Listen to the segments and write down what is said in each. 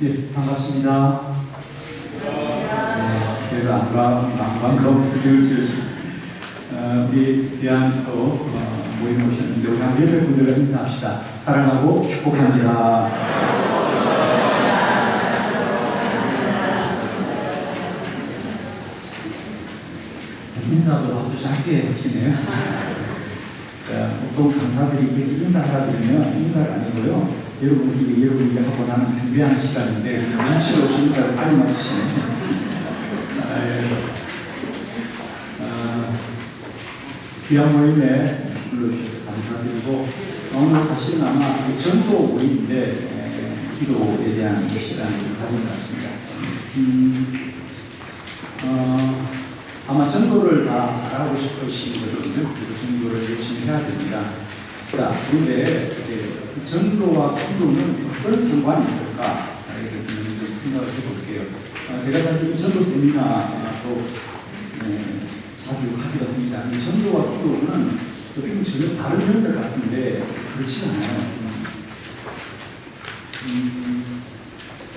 네, 반갑습니다. 그래도 안 반가운 우리 귀한 또 모임 오셨는데 우리 한 몇몇 분들과 인사합시다. 사랑하고 축복합니다. 인사도 아주 짧게 하시네요. 보통 강사들이 이렇게 인사하라 그러면 인사가 아니고요. 여러분이 하고 나는 준비하는 시간인데 눈치 없이 인사를 빨리 마치시네요. 귀한 모임에 불러주셔서 감사드리고 오늘 사실은 아마 전도 모임인데 기도에 대한 시간을 가진 것 같습니다. 아마 전도를 다 잘하고 싶으신 거거든요. 그리고 전도를 열심히 해야 됩니다. 자, 그런데 전도와 기도는 어떤 상관이 있을까? 이렇게 좀 생각을 해볼게요. 제가 사실 전도 세미나도 자주 하기도 합니다. 전도와 기도는 어떻게 보면 전혀 다른 면들 같은데 그렇지 않아요.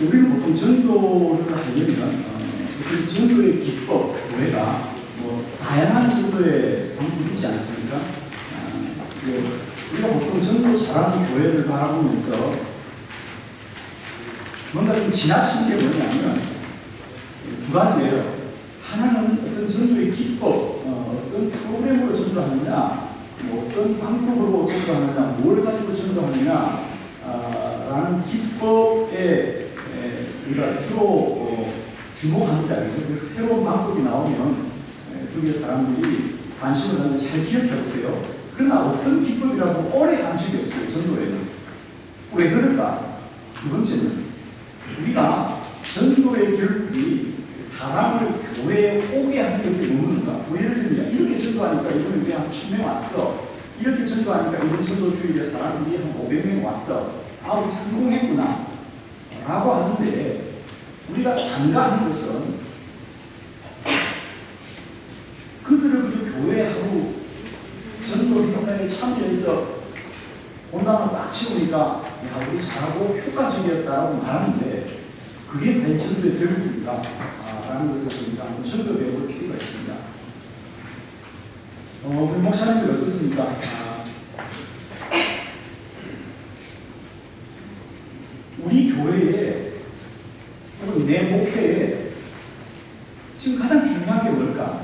우리는 보통 전도를 하려면 전도의 기법, 교회가 다양한 전도의 방법이 있지 않습니까? 우리가 보통 전도 잘하는 교회를 바라보면서 뭔가 좀 지나친 게 뭐냐면 두 가지예요. 하나는 어떤 전도의 기법, 어떤 프로그램으로 전도하느냐, 어떤 방법으로 전도하느냐, 뭘 가지고 전도하느냐 라는 기법에 우리가 주로 주목합니다. 그래서 새로운 방법이 나오면 그게 사람들이 관심을 갖는 잘 기억해 보세요. 그러나 어떤 기법이라고 오래 간 적이 없어요. 전도에는. 왜 그럴까? 두 번째는 우리가 전도의 결국이 사람을 교회에 오게 하는 것에 머무는가? 예를 들면 이렇게 전도하니까 이번에 그냥 1000명 왔어. 이렇게 전도하니까 이번 전도 주일에 사람들이 한 500명 왔어. 우리 성공했구나 라고 하는데 우리가 간과하는 것은 그들을 그저 교회 하루 전도 행사에 참여해서 온당을 딱 치우니까 야 우리 잘하고 효과적이었다라고 말하는데 그게 과연 전도의 결국인가? 라는 것을 우리가 한번 전도 배워볼 필요가 있습니다. 우리 목사님들 어떻습니까? 우리 교회에 혹은 내 목회에 지금 가장 중요한 게 뭘까?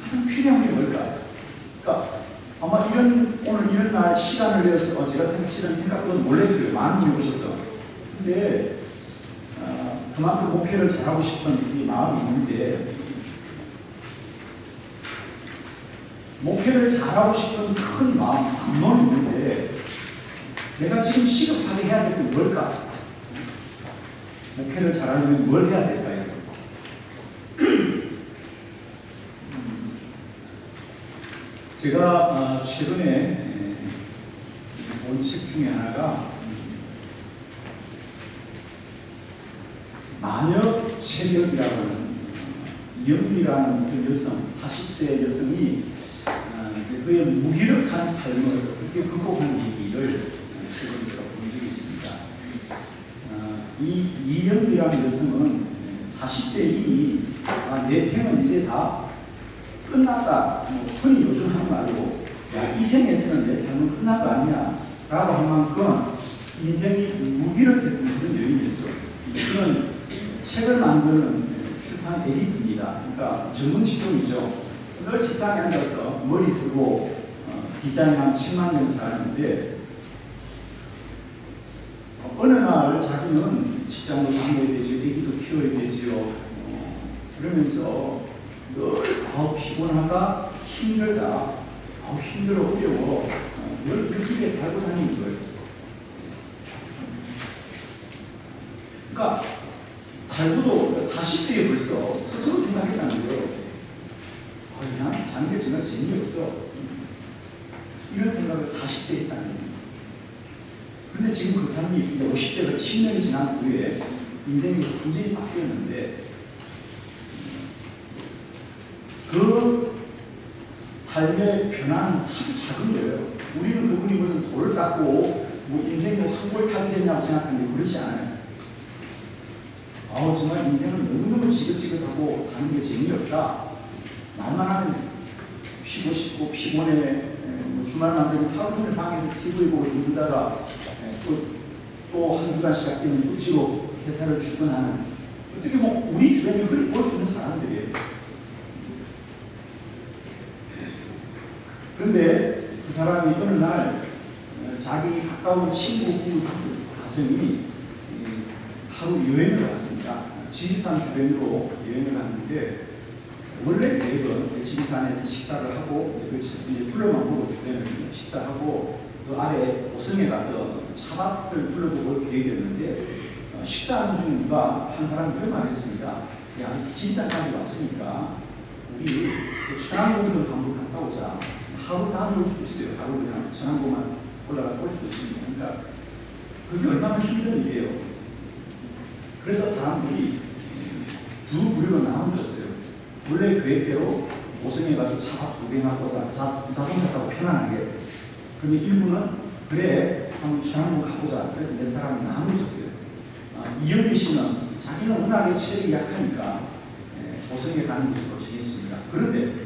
가장 필요한 게 뭘까? 그러니까 아마 오늘 이런 날 시간을 내서 제가 사실은 생각보다 놀랐어요. 많은 분이 오셔서. 근데 그만큼 목회를 잘하고 싶은 이 마음이 있는데 목회를 잘하고 싶은 큰 마음, 담론이 있는데 내가 지금 시급하게 해야 될 게 뭘까? 목회를 잘하려면 뭘 해야 될까요? 제가 최근에 본 책 중에 하나가 마녀 체력이라는 이영미라는 그 여성, 40대 여성이 그의 무기력한 삶을 어떻게 극복한 얘기를 최근에 제가 본 적이 있습니다. 이 이영미라는 여성은 40대 이미 내 생은 이제 다 끝났다. 흔히 요즘 하는 말로 이 생에서는 내 삶은 끝난 거 아니냐 라고 할 만큼 인생이 무기력했던 그런 여인이었어. 그는 책을 만드는 출판 에디트입니다. 그러니까 전문 직종이죠. 늘 책상에 앉아서 머리 쓰고 디자인한 책 만드는 사람인데 어느 날 자기는 직장도 다녀야 되죠. 애기도 키워야 되지요. 그러면서 늘 피곤하다, 힘들다, 힘들어, 어려워 늘 그렇게 달고 다니는 거예요. 그러니까 살고도 40대에 벌써 스스로 생각했다는 거예요. 난 사는 게 정말 재미없어. 이런 생각을 40대에 했다는 거예요. 그런데 지금 그 사람이 50대가 10년이 지난 후에 인생이 완전히 바뀌었는데 그 삶의 변화는 아주 작은 거예요. 우리는 그분이 무슨 돌을 닦고 인생이 한골 탈퇴했냐고 생각하는데 그렇지 않아요. 정말 인생은 너무너무 지긋지긋하고 사는 게 재미없다. 말만 하면 쉬고 싶고 피곤해. 주말만 되면 하루 종일 방에서 TV 보고 들다가 또 한 주간 시작되면 일찍로 회사를 출근하는, 어떻게 뭐 우리 주변에 흔히 볼 수 있는 사람들이에요. 그런데 그 사람이 어느 날 자기 가까운 친구 그 가정이 하루 여행을 갔습니다. 지리산 주변으로 여행을 갔는데, 원래 계획은 지리산에서 식사를 하고 이제 둘러만 보고 주변을 식사하고 그 아래 고성에 가서 차밭을 둘러보고 계획이었는데, 식사하는 중 누가 한 사람이 그런 말을 했습니다. 야, 지리산까지 왔으니까 우리 천안공 좀 한번 갔다 오자. 하루 다 놀 수도 있어요. 하루 그냥 천안공만 올라가 볼 수도 있습니다. 그러니까 그게 얼마나 힘든 일이에요. 그래서 사람들이 두 부류로 나눠줬어요. 원래 계획대로 고성에 가서 차박 구경하고 자동차 타고 편안하게. 그런데 일부는 그래 한번 천안공 가보자. 그래서 몇 사람이 나눠줬어요. 이영미 씨는 자기는 워낙에 체력이 약하니까 고성에 가는 것으로 정했습니다. 그런데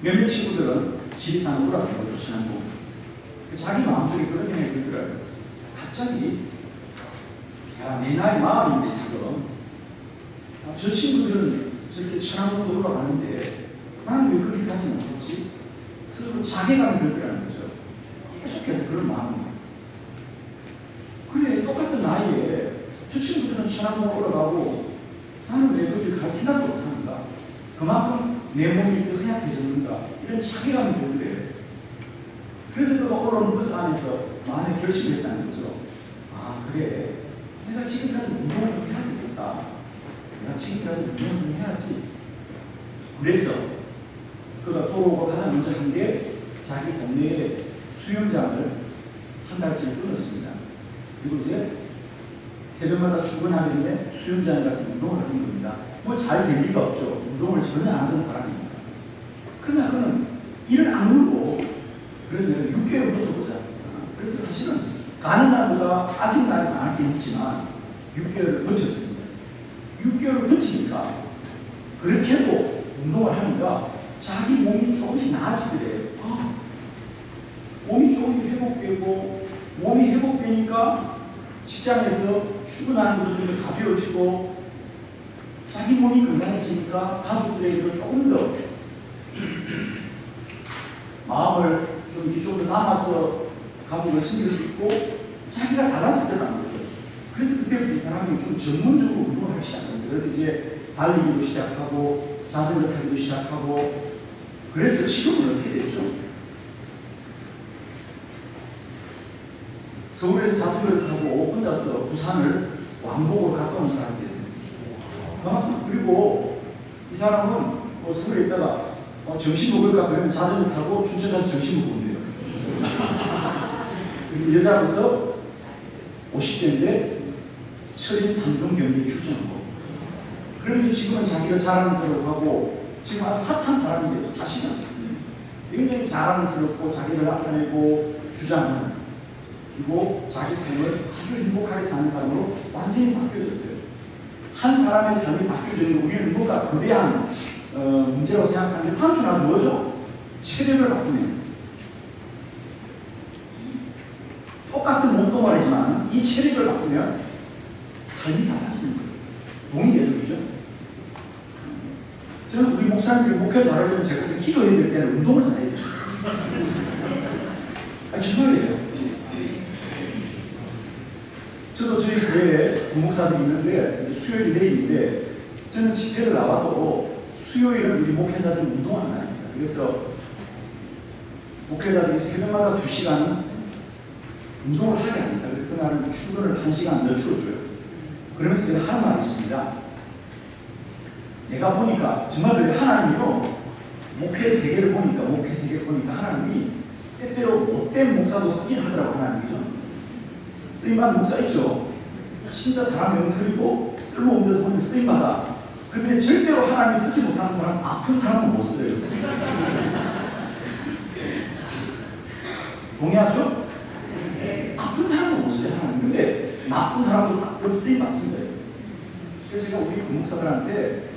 몇몇 친구들은 지리산으로 올라가는 거죠. 천안공. 자기 마음속에 그런 생각이 들더라고요. 갑자기 야, 내 나이 40인데 지금 저 친구들은 저렇게 천안공도 올라가는데 나는 왜 거기까지 못했지? 서로 자괴감이 들더라는 거죠. 계속해서 그런 마음이. 그래, 똑같은 나이에 저 친구들은 천안공 올라가고 나는 왜 거기를 갈 생각도 못하는가? 그만큼 내 몸이 허약해졌는가? 이런 자괴감이 들더래요. 그래서 그가 올라오는 버스 안에서 마음의 결심을 했다는 거죠. 아, 그래. 내가 지금까지 운동을 좀 해야 되겠다. 내가 지금까지 운동을 좀 해야지. 그래서 그가 돌아오고 가장 먼저 한 게 자기 동네에 수영장을 한 달쯤 끊었습니다. 그리고 이제 새벽마다 출근하기 전에 수영장에 가서 운동을 하는 겁니다. 뭐 잘 될 리가 없죠. 운동을 전혀 안 하던 사람이니까. 그러나 그는 이를 악물고 그러면 6개월부터 보자. 그래서 사실은 가는 날보다 아직 날이 많긴 했지만 6개월을 버텼습니다. 6개월을 버티니까 그렇게 해도 운동을 하니까 자기 몸이 조금씩 나아지더래요. 몸이 조금씩 회복되고, 몸이 회복되니까 직장에서 출근하는 것도 좀 가벼워지고, 자기 몸이 건강해지니까 가족들에게도 조금 더 마음을 좀 더 남아서 가족을 섬길 수 있고, 자기가 달라지더라는 거죠. 그래서 그때부터 이 사람이 좀 전문적으로 운동을 하기 시작합니다. 그래서 이제 달리기도 시작하고, 자전거 타기도 시작하고, 그래서 지금은 어떻게 됐죠? 서울에서 자전거를 타고 혼자서 부산을 왕복으로 갔다 온 사람이 됐습니다. 그리고 이 사람은 서울에 있다가 점심 먹을까 그러면 자전거 타고 춘천 가서 점심 먹으면 돼요. 그리고 여자로서 50대인데 철인 3종 경기에 출전하고, 그러면서 지금은 자기가 자랑스러워하고 지금 아주 핫한 사람인데, 사실은 굉장히 자랑스럽고 자기를 나타내고 주장하는, 그리고 자기 삶을 아주 행복하게 사는 사람으로 완전히 바뀌어졌어요. 한 사람의 삶이 바뀌어지는, 우리는 뭔가 거대한 문제라고 생각하는데 단순하게 뭐죠? 체력을 바꾸면, 똑같은 몸뚱아리지만 이 체력을 바꾸면 삶이 달라지는 거예요. 동의대적이죠. 저는 우리 목사님들이 목회 잘하려면 제가 기도해야 될 때는 운동을 잘해야 돼요. 정말이에요. 저도 저희 교회에 부목사들이 있는데 수요일이 내일인데, 저는 집회를 나와도 수요일은 우리 목회자들이 운동하는 날입니다. 그래서 목회자들이 새벽마다 2시간은 운동을 하게 합니다. 그래서 그날은 출근을 1시간 늦춰줘요. 그러면서 제가 하는 말이 있습니다. 내가 보니까 정말 그래, 하나님이요, 목회 세계를 보니까 하나님이 때때로 못된 목사도 쓰긴 하더라고. 하나님이죠. 쓰임받은 목사 있죠. 진짜 사람 영털이고 쓸모없는 데도 보면 쓰임받아. 그런데 절대로 하나님이 쓰지 못하는 사람, 아픈 사람은 못 써요. 동의하죠? 아픈 사람은 못 써요, 하나님. 근데 나쁜 사람도 좀 쓰임받습니다. 그래서 제가 우리 부목사들한테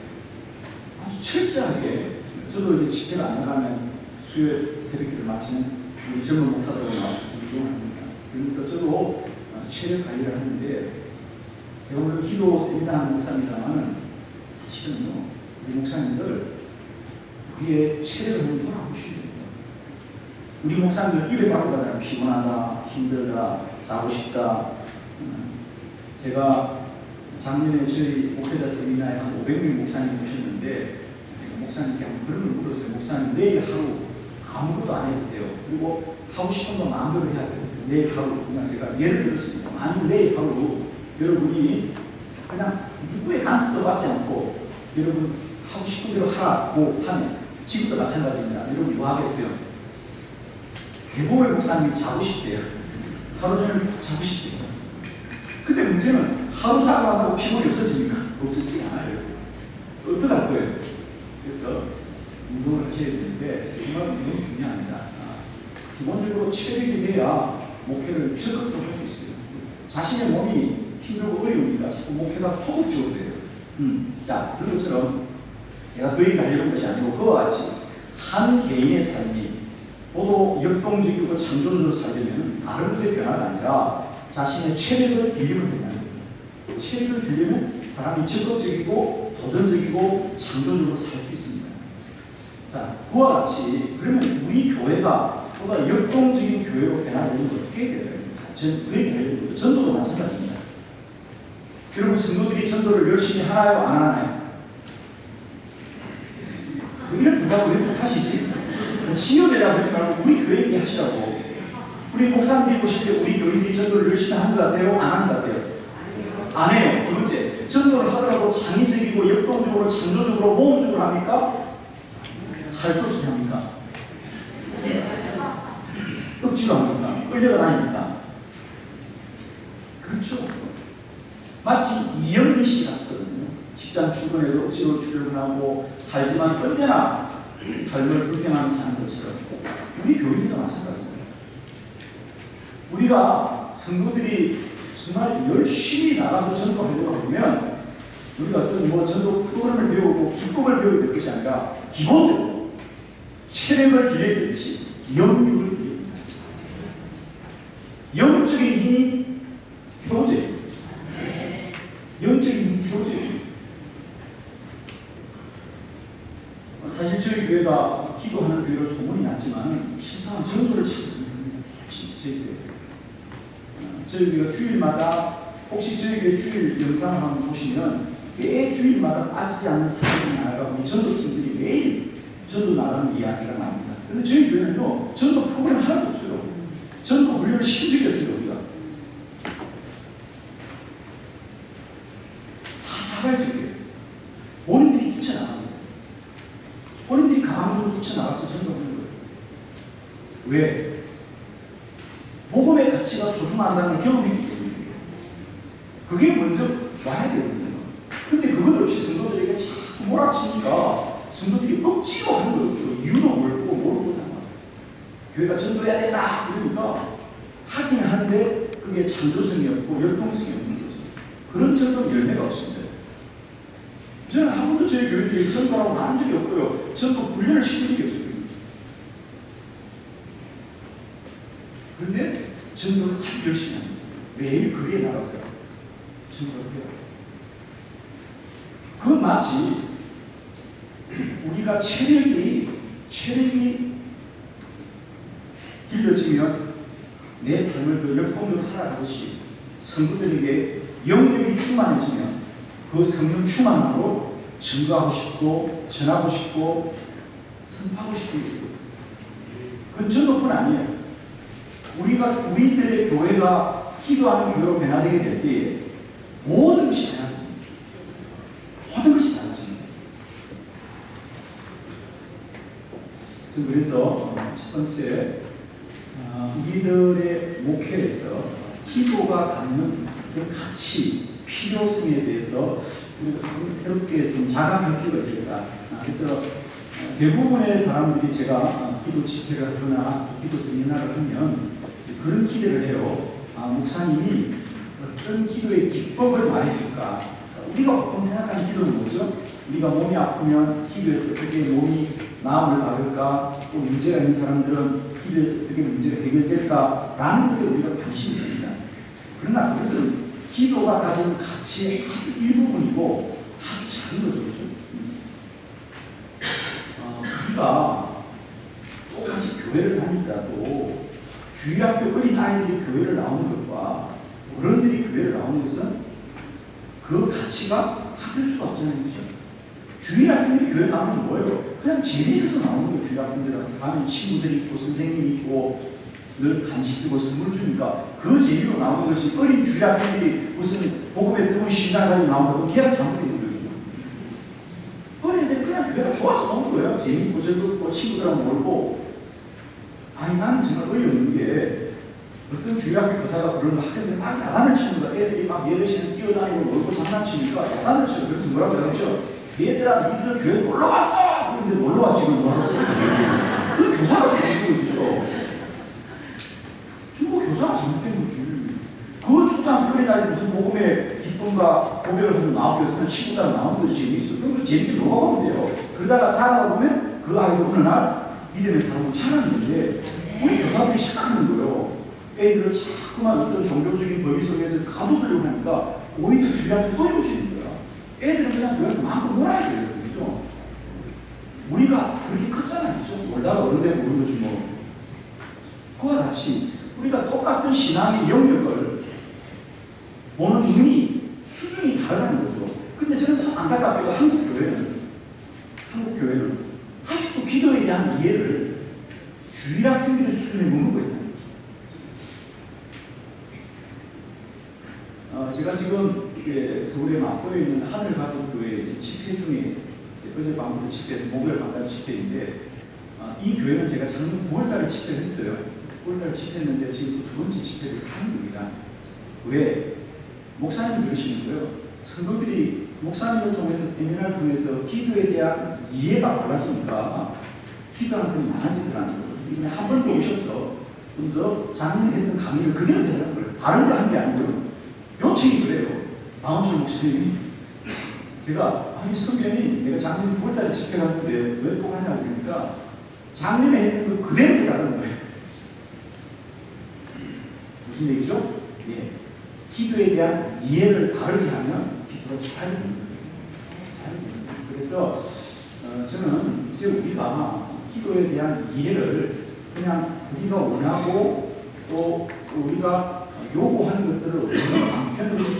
아주 철저하게, 저도 이제 집회가 안 나가면 수요일 새벽기를 마치는 우리 젊은 목사들하고 나와서 존경합니다. 그래서 저도 체력 관리를 하는데, 제가 물론 기도 세미나하는 목사입니다만은 사실은요, 우리 목사님들 우리의 체력을 한번 돌아보시면 됩니다. 우리 목사님들 입에 달고 가잖아요. 피곤하다, 힘들다, 자고 싶다. 제가 작년에 저희 목회자 세미나에 한 500명 목사님 모셨는데, 목사님께 한번 그런 걸 물었어요. 목사님, 내일 하루 아무것도 안 해도 돼요. 그리고 하고 싶은 거 마음대로 해야 돼요. 내일 하루, 그냥 제가 예를 들었습니다. 만약 내일 하루 여러분이 그냥 누구의 간섭도 받지 않고 여러분 하고 싶은 대로 하라고 하면, 지금도 마찬가지입니다. 여러분 뭐 하겠어요? 대부분의 목사님이 자고 싶대요. 하루 종일 푹 자고 싶대요. 근데 문제는 하루 자고 한다고 피곤이 없어집니까? 없어지지 않아요. 어떡할 거예요? 그래서 운동을 하셔야 되는데, 정말 운동이 중요합니다. 기본적으로 체력이 돼야 목회를 적극적으로 할 수 있어요. 자신의 몸이 힘들고 어려우니까 자꾸 목회가 소극적으로 돼요. 자, 그런 것처럼 제가 그 얘기를 하려는 것이 아니고, 그와 같이 한 개인의 삶이 모두 역동적이고 창조적으로 살려면 다른 것의 변화가 아니라 자신의 체력을 길리면 된다는 거예요. 체력을 길리면 사람이 적극적이고 도전적이고 창조적으로 살 수 있습니다. 자, 그와 같이 그러면 우리 교회가 보다 역동적인 교회로 변화되는 건 어떻게 해야 될까요? 그 얘기 하려는 거예요. 전도도 마찬가지입니다. 여러분, 성도들이 전도를 열심히 하나요? 안 하나요? 이런 대답을 왜 못하시지? 지어 대답을 하지 말고 우리 교회 얘기 하시라고. 우리 목사님들이 보실 때 우리 교인들이 전도를 열심히 하는 것 같아요? 안 하는 것 같아요? 안 해요. 두 번째, 전도를 하더라도 창의적이고 역동적으로 창조적으로 모험적으로 합니까? 할 수 없이 합니까? 억지로 합니까? 끌려다닙니까? 그렇죠. 마치 이영미 씨 같거든요. 직장 출근해도 억지로 출근하고 살지만 언제나 삶을 불평하는 사는 것처럼 우리 교인들도 마찬가지입니다. 우리가 성도들이 정말 열심히 나가서 전도하려고 하면 우리가 어떤 전도 프로그램을 배우고 기법을 배워야 될 것이 아니라 기본적으로 체력을 길러야 될 것이 영육을 길러야 됩니다. 영적인 힘이 세워져야 됩니다. 영적인 힘이 세워져야 됩니다. 사실 저희 교회가 기도하는 교회로 소문이 났지만 실상은 전도를 치거든요. 저희 교회. 저희 교회가 주일마다, 혹시 저희 교회 주일 영상을 한번 보시면 매 주일마다 빠지지 않는 사람이 나아가고 우리 전도팀들이 매일 전도 나가는 이야기가 나옵니다. 그런데 저희 교회는요, 전도 프로그램 하나도 없어요. 전도 훈련을 시킨 적이 없어요, 우리가. 다 자발적이에요. 본인들이 뛰쳐나갑니다. 본인들이 가방으로 뛰쳐나가서 전도하는 거예요. 왜? 복음의 가치가 소중하다는 걸 경험했기 때문에 그게 먼저 와야 되거든요. 근데 그것 없이 성도들에게 자꾸 몰아치니까 성도들이 억지로 하는 거죠. 이유도 모르고 모르고 교회가 전도해야 된다 그러니까 하긴 하는데 그게 창조성이 없고 역동성이 없는 거죠. 그런 전도 열매가 없습니다. 저는 한 번도 저희 교회들이 전도하고 나온 적이 없고요. 전도 훈련을 시킨 적이 없어요. 그런데 전도를 아주 열심히 합니다. 매일 거리에 나가서 전도를 해요. 그 마치 우리가 체력이 길러지면 내 삶을 더 역동적으로 살아가듯이 성도들에게 영적이 충만해지면 그 성령 충만으로 증거하고 싶고 전하고 싶고 선포하고 싶은 거예요. 그건 전도뿐 아니에요. 우리들의 교회가 기도하는 교회로 변화되게 될 때에 모든 것이 달라집니다. 모든 것이 달라집니다. 그래서 첫 번째, 우리들의 목회에서 기도가 갖는 그 가치, 필요성에 대해서 우리가 좀 새롭게 좀 자각할 필요가 있겠다. 그래서 대부분의 사람들이 제가 기도 집회를 하거나 기도 세미나를 하면 그런 기대를 해요. 목사님이 어떤 기도의 기법을 말해줄까? 우리가 보통 생각하는 기도는 뭐죠? 우리가 몸이 아프면 기도해서 어떻게 몸이 마음을 받을까, 또 문제가 있는 사람들은 기도해서 어떻게 문제가 해결될까라는 것에 우리가 관심이 있습니다. 그러나 그것은 기도가 가지는 가치의 아주 일부분이고 아주 작은 거죠. 그렇죠? 우리가 똑같이 교회를 다니더라도 주일학교 어린아이들이 교회를 나오는 것과 어른들이 교회를 나오는 것은 그 가치가 같을 수가 없잖아요. 그렇죠? 주일학생들이 교회 나오는 게 뭐예요? 그냥 재미있어서 나오는 거예요. 주일학생들은 가면 친구들이 있고 선생님이 있고 늘 간식 주고 선물 주니까 그 재미로 나오는 것이, 어린 주일학생들이 무슨 복음의 뜨거운 심장 가지고 나온다고 걔가 잘못된 거예요. 어린애들이 그냥 교회가 좋아서 나오는 거예요. 재미있고 즐겁고 친구들하고 놀고. 아니 나는 정말 어이없는 게 어떤 주일학교 교사가 그러는 학생들이 막 야단을 치는 거야. 애들이 막 예배 시간에 뛰어다니고 놀고 장난치니까 야단을 치고, 그래서 뭐라고 하죠? 얘들아 니들은 교회 놀러 왔어! 그런데 놀러 왔지 그걸 놀러 왔어. 그 교사가 잘못된 거죠. 전부 교사가 잘못된 거지. 그 초등학교 어린아이들 무슨 복음의 기쁨과 고백을 하면서 나오고 해서 친구들하고 나오는 것이 재미있어. 그럼 그 재밌게 놀아가면 돼요. 그러다가 자라다 보면 그 아이도 어느 날 믿음의 사람을 찾았는데 우리 교사들이 착각하는 거예요. 애들을 자꾸만 어떤 종교적인 법의 속에서 가둬두려고 하니까 오히려 주의한테 어려워지는 거야. 애들은 그냥 교회에서 마음껏 놀아야 돼요. 그죠? 우리가 그렇게 컸잖아요. 그죠? 놀다가 어른 되고 그런 거지 뭐. 그와 같이 우리가 똑같은 신앙의 영역을 보는 눈이, 수준이 다르다는 거죠. 근데 저는 참 안타깝게도 한국 교회는 아직도 기도에 대한 이해를 주일학생들의 수준에 머물고 있다는 거죠. 제가 지금 서울의 마포에 있는 하늘가족교회 집회 중에 어젯밤부터 집회에서 목요일 밤까지 집회인데, 이 교회는 제가 작년 9월달에 집회를 했어요. 9월달에 집회했는데 지금 두 번째 집회를 하는 겁니다. 왜? 목사님이 그러시는 거예요. 성도들이 목사님을 통해서, 세미나를 통해서 기도에 대한 이해가 달라지니까 기도하는 사람이 많아지더라는 거예요. 그래서 이번에 한 번 더 오셔서 좀 더 작년에 했던 강의를 그대로 대라는 거예요. 다른 걸 한 게 아니고요. 요청이 그래요. 마음철 목사님이. 제가 아니 성경이 내가 작년 9월달에 집회 갔는데 왜 또 가냐고 그러니까 작년에 했던 거 그대로 해달라는 거예요. 무슨 얘기죠? 예. 기도에 대한 이해를 다르게 하면 기도가 잘 되는 거예요. 그래서 저는 이제 우리가 기도에 대한 이해를 그냥 우리가 원하고 또 우리가 요구하는 것들을 어느 방편으로서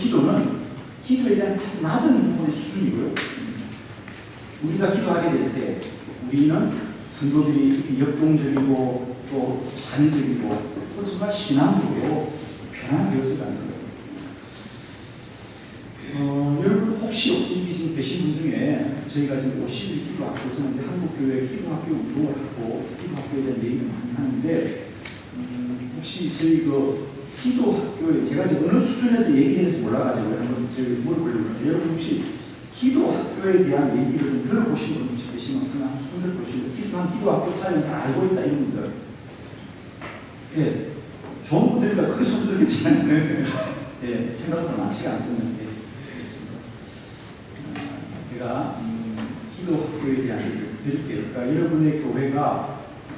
기도에 대한 아주 낮은 부분의 수준이고요. 우리가 기도하게 될 때 우리는 성도들이 역동적이고 또 자의적이고 또 정말 신앙적으로 변화되어서가는 거예요. 여러분 혹시 여기 지금 계신 분 중에 저희가 지금 50일 기도학교, 저는 이제 한국교회 기도학교 운동을 하고 기도학교에 대한 얘기를 많이 하는데 혹시 저희 그 기도학교에 제가 지금 어느 수준에서 얘기해야 될지 몰라가지고 한번 저희 물어보려고 하는데, 여러분 혹시 기도학교에 대한 얘기를 좀 들어보신 분 혹시 계시면 그냥 손 들어보시면 기도학교 사연 잘 알고 있다 이런 분들, 예, 좋은 분들이니까 크게 손 들겠지만 예, 생각보다 많지가 않거든요. 제가 기도학교에 대한 얘기를 드릴게요. 그러니까 여러분의 교회가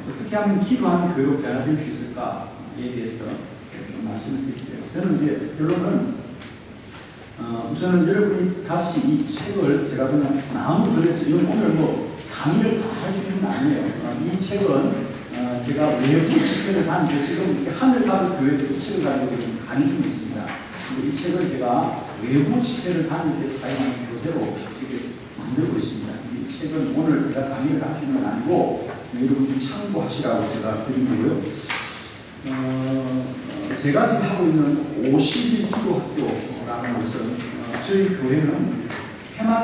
어떻게 하면 기도하는 교회로 변화될 수 있을까에 대해서 제가 좀 말씀을 드릴게요. 저는 이제 결론은 우선은 여러분이 다시 이 책을 제가 그냥 아무 글에서 이건 오늘 뭐 강의를 다 할 수 있는 건 아니에요. 이 책은 제가 외부 집회를 하는데 지금 하늘가족교회도 이 책을 가지고 지금 강의 중에 있습니다. 이 책을 제가 외부 집회를 다닐 때 사용하는 교재로 이렇게 만들고 있습니다. 이 책은 오늘 제가 강의를 할 수 있는 건 아니고 여러분들이 참고하시라고 제가 드린 거고요. 제가 지금 하고 있는 50일 기도학교라는 것은 저희 교회는 해마다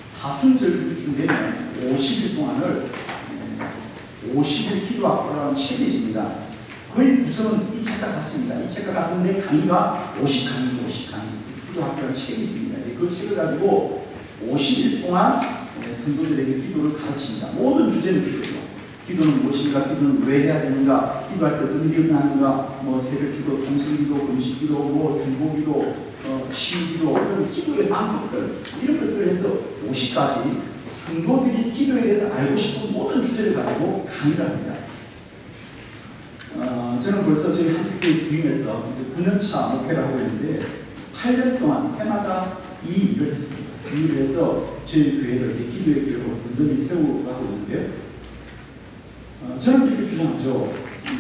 사순절주 되면 50일 동안을 50일 기도학교라는 책이 있습니다. 거의 구성은 이 책과 같습니다. 이 책과 같은데 강의가 50강의죠. 50강의. 그래서 기도학교라는 책이 있습니다. 이제 그 책을 가지고 50일 동안 성도들에게 기도를 가르칩니다. 모든 주제는 기도죠. 기도는 무엇인가, 기도는 왜 해야 되는가, 기도할 때 어떤 일이 일어나는가, 뭐 새벽 기도, 통성 기도, 금식 기도, 뭐 중보 기도, 신기도, 이런 기도의 방법들, 이런 것들을 해서 50가지 성도들이 기도에 대해서 알고 싶은 모든 주제를 가지고 강의를 합니다. 저는 벌써 저희 한국교회 부임해서 이제 9년차 목회를 하고 있는데 8년 동안 해마다 이 일을 했습니다. 이 일을 해서 저희 교회를 이제 기도의 교회로 든든히 세우고 있는데요. 저는 이렇게 주장하죠.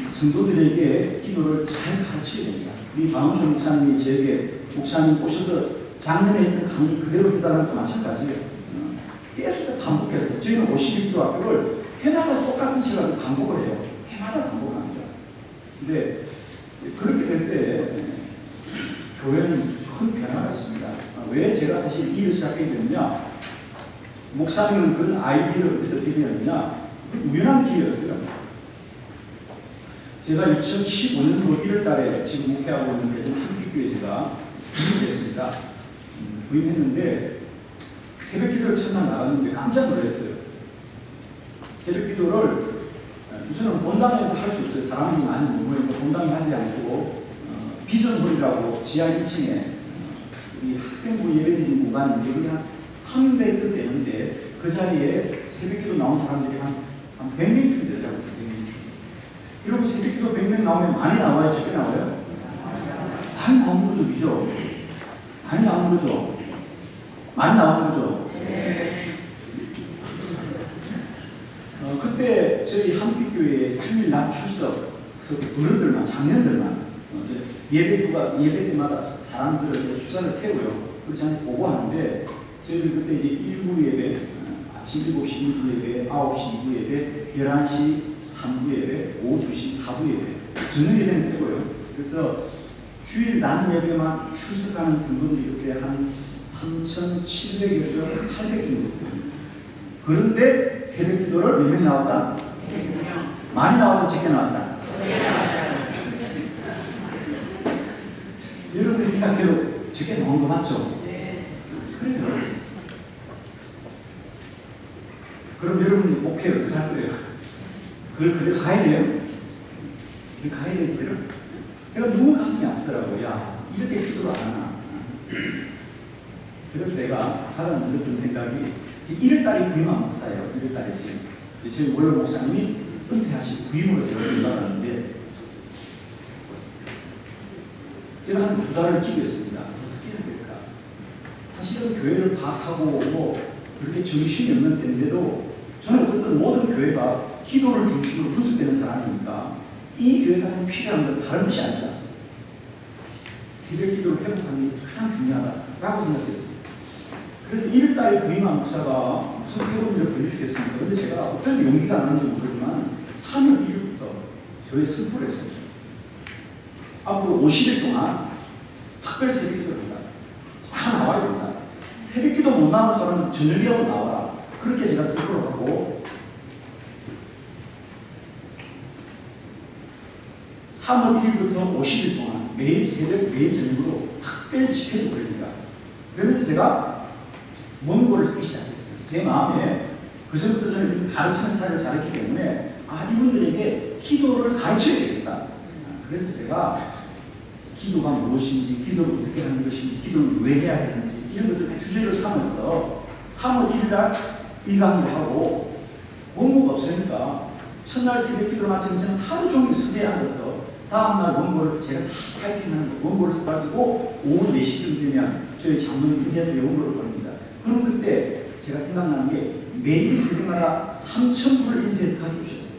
성도들에게 기도를 잘 가르쳐야 됩니다. 우리 박원순 목사님이 저에게 목사님 오셔서 작년에 했던 강의 그대로 해달라는 것도 마찬가지예요. 계속 반복해서 저희는 52기도학교를 해마다 똑같은 시간을 반복을 해요. 해마다 반복합니다. 근데 그렇게 될 때 교회는 큰 변화가 있습니다. 왜 제가 사실 이 일을 시작하게 됐느냐, 목사님은 그런 아이디어를 어디서 얻게 우연한 기회였어요. 제가 2015년도 1월달에 지금 목회하고 있는 대전 한빛교회 제가 부임했습니다. 부임했는데 새벽기도를 첫날 나갔는데 깜짝 놀랐어요. 새벽기도를 우선은 본당에서 할 수 없어요. 사람이 많이 모이니까 본당에 하지 않고 비전홀이라고 지하 1층에 우리 학생부 예배드리는 공간인데 거기 한 300석 되는데 그 자리에 새벽기도 나온 사람들이 한 100명 쯤 되더라고요. 100명 쯤. 여러분 새벽기도 100명 나오면 많이 나와요? 적게 나와요? 많이 나오는 거죠. 그죠? 많이 나오는 거죠. 많이 나오는 거죠. 그때 저희 한빛교회 주일 낮 출석 어른들만, 장년들만 예배 때마다 사람들을 숫자를 세고요. 그렇지 않게 보고하는데 저희들 그때 이제 1부 예배, 아침 7시 1부 예배, 9시 2부 예배, 11시 3부 예배, 오후 2시 4부 예배, 저녁 예배는 빼고요. 그래서 주일 낮 예배만 출석하는 성도들이 그때 한 3,700에서 800 정도 됐어요. 그런데 새벽 기도를 몇 명 나왔다? 많이 나왔다, 적게 나왔다? 여러분들 생각해도 적게 나온 거 맞죠? 그래요. 그럼 여러분 목회 어떻게 할 거예요? 그걸 그대로 가야 돼요? 이렇게 가야 돼요? 제가 너무 가슴이 아프더라고요. 야, 이렇게 기도를 안 하나? 그래서 제가 가장 들었던 생각이 1월달에 부임한 목사예요. 1월달에 지금 저희 원로 목사님이 은퇴하시고 부임으로 제가 연락하는데 제가 한 2달을 기도했습니다. 어떻게 해야 될까? 사실은 교회를 파악하고 뭐 그렇게 정신이 없는 때인데도 저는 어쨌든 모든 교회가 기도를 중심으로 분석되는 사람이니까 이 교회가 참 필요한 건 다른 것이 아니다. 새벽 기도를 회복하는 게 가장 중요하다라고 생각했습니다. 그래서 1월달에 부임한 목사가 무슨 새로운 일을 벌려주겠습니까? 그런데 제가 어떤 용기가 나는지 모르지만 3월 1일부터 교회 선포를 했어요. 앞으로 50일 동안 특별 새벽 기도를 한다. 다 나와야 된다. 새벽 기도 못 나오는 사람은 저녁이라도 나와라. 그렇게 제가 선포를 하고 3월 1일부터 50일 동안 매일 새벽, 매일 저녁으로 특별 집회를 벌립니다. 그러면서 제가 원고를 쓰기 시작했어요. 제 마음에 그전부터 저는 가르치는 사람을 잘했기 때문에 이분들에게 기도를 가르쳐야 되겠다. 그래서 제가 기도가 무엇인지, 기도를 어떻게 하는 것인지, 기도를 왜 해야 되는지 이런 것을 주제로 삼아서 3월 1일날 1강의를 하고 원고가 없으니까 첫날 새벽 기도를 마치면 저는 하루 종일 서재에 앉아서 다음날 원고를 제가 다 타이핑하는 원고를 써가지고 오후 4시쯤 되면 저희 장로님 인쇄소에 원고를 보냅니다. 그럼 그때 제가 생각나는 게 매일 새벽마다 3,000불을 인쇄해서 가져오셨어요.